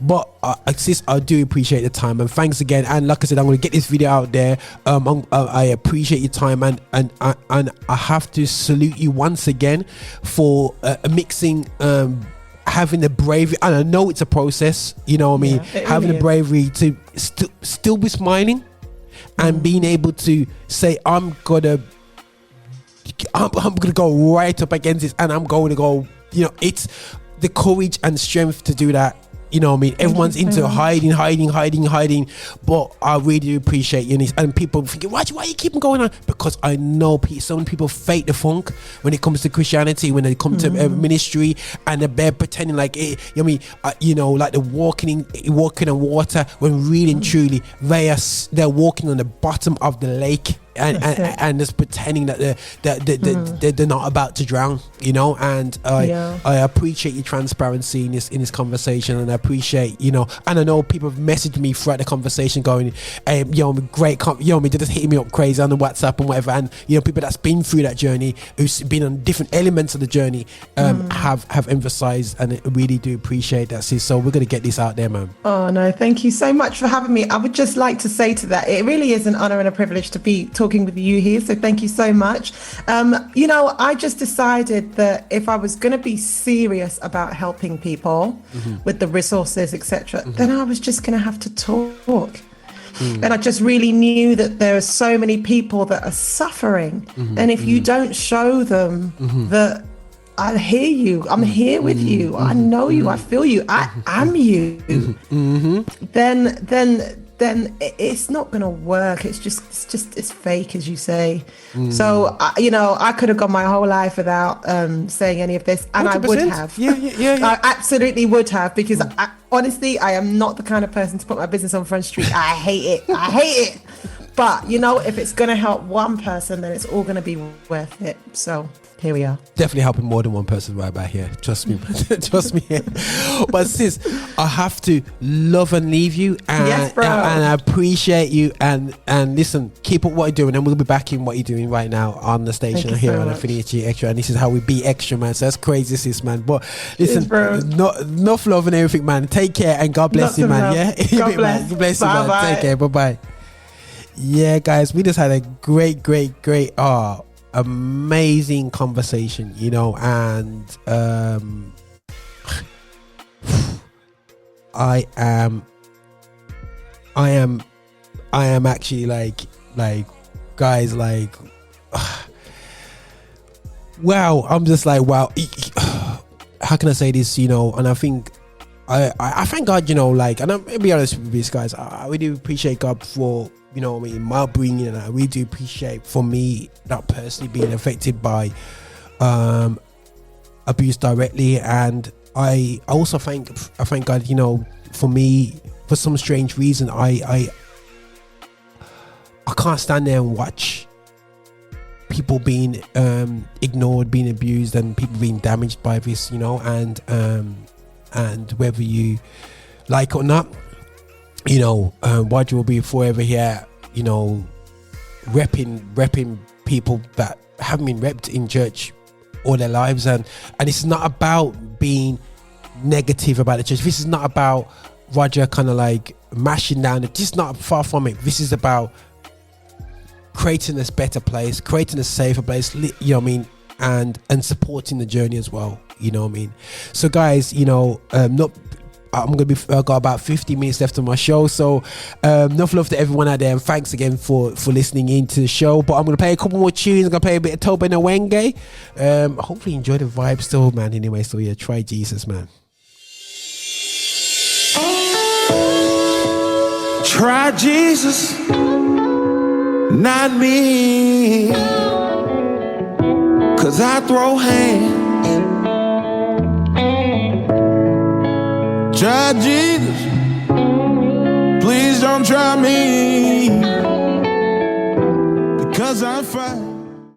But sis, I do appreciate the time, and thanks again. And like I said, I'm going to get this video out there. I appreciate your time, and I have to salute you once again for mixing, having the bravery. And I know it's a process, you know what I mean, having the bravery to still be smiling and being able to say, I'm gonna go right up against this, and I'm going to go, you know, it's the courage and strength to do that. You know what I mean? Everyone's into hiding, but I really do appreciate you. And people thinking, why you keep going on? Because I know some people fake the funk when it comes to Christianity, when they come to ministry, and they're pretending like it. I mean, you know, like they're walking on water, when really and truly they're walking on the bottom of the lake. and just pretending that they're not about to drown, you know. And I appreciate your transparency in this conversation, and I appreciate, you know, and I know people have messaged me throughout the conversation going, great, they're just hitting me up crazy on the WhatsApp and whatever, and you know, people that's been through that journey, who's been on different elements of the journey, have emphasized, and I really do appreciate that, sis. So we're gonna get this out there, man. Oh no, thank you so much for having me. I would just like to say to that, it really is an honor and a privilege to be talking with you here, so thank you so much. You know, I just decided that if I was going to be serious about helping people with the resources, etc., then I was just going to have to talk. And I just really knew that there are so many people that are suffering, and if you don't show them that I hear you, I'm here with you, I know you, I feel you, I am you, then it's not going to work. It's fake, as you say. So, you know, I could have gone my whole life without saying any of this, and 100%. I would have. Yeah. I absolutely would have, because honestly, I am not the kind of person to put my business on Front Street. I hate it. But, you know, if it's going to help one person, then it's all going to be worth it. So here we are. Definitely helping more than one person right back here. Trust me. Trust me. But sis, I have to love and leave you. And, yes, bro. And I appreciate you. And listen, keep up what you're doing. And we'll be back in what you're doing right now on the station here on Affinity Xtra. And this is how we be extra, man. So that's crazy, sis, man. But listen, enough love and everything, man. Take care and God bless you, man. Yeah? God bless. God bless you, man. Bye. Take care. Bye-bye. Yeah, guys, we just had a great amazing conversation, you know, and I am actually like guys, like wow, I'm just like, wow, how can I say this, you know? And I think I thank God, you know, like, and I'm gonna be honest with these guys, I really appreciate God for, you know, I mean, my bringing, and I really do appreciate, for me, not personally being affected by abuse directly. And I also thank God, you know, for me, for some strange reason, I can't stand there and watch people being ignored, being abused, and people being damaged by this, you know. And whether you like or not, you know, Roger will be forever here, you know, repping people that haven't been repped in church all their lives. And it's not about being negative about the church. This is not about Roger kind of like mashing down. It's just not, far from it. This is about creating this better place, creating a safer place, you know what I mean, and supporting the journey as well, you know what I mean. So guys, you know, I'm gonna be got about 50 minutes left on my show, so enough love to everyone out there, and thanks again for listening into the show. But I'm gonna play a couple more tunes. I'm gonna play a bit of Toba and Wenge. Hopefully enjoy the vibe still, man. Anyway, so yeah, try Jesus, man. Try Jesus, not me, 'cause I throw hands. Try Jesus, please don't try me, because I'm fine.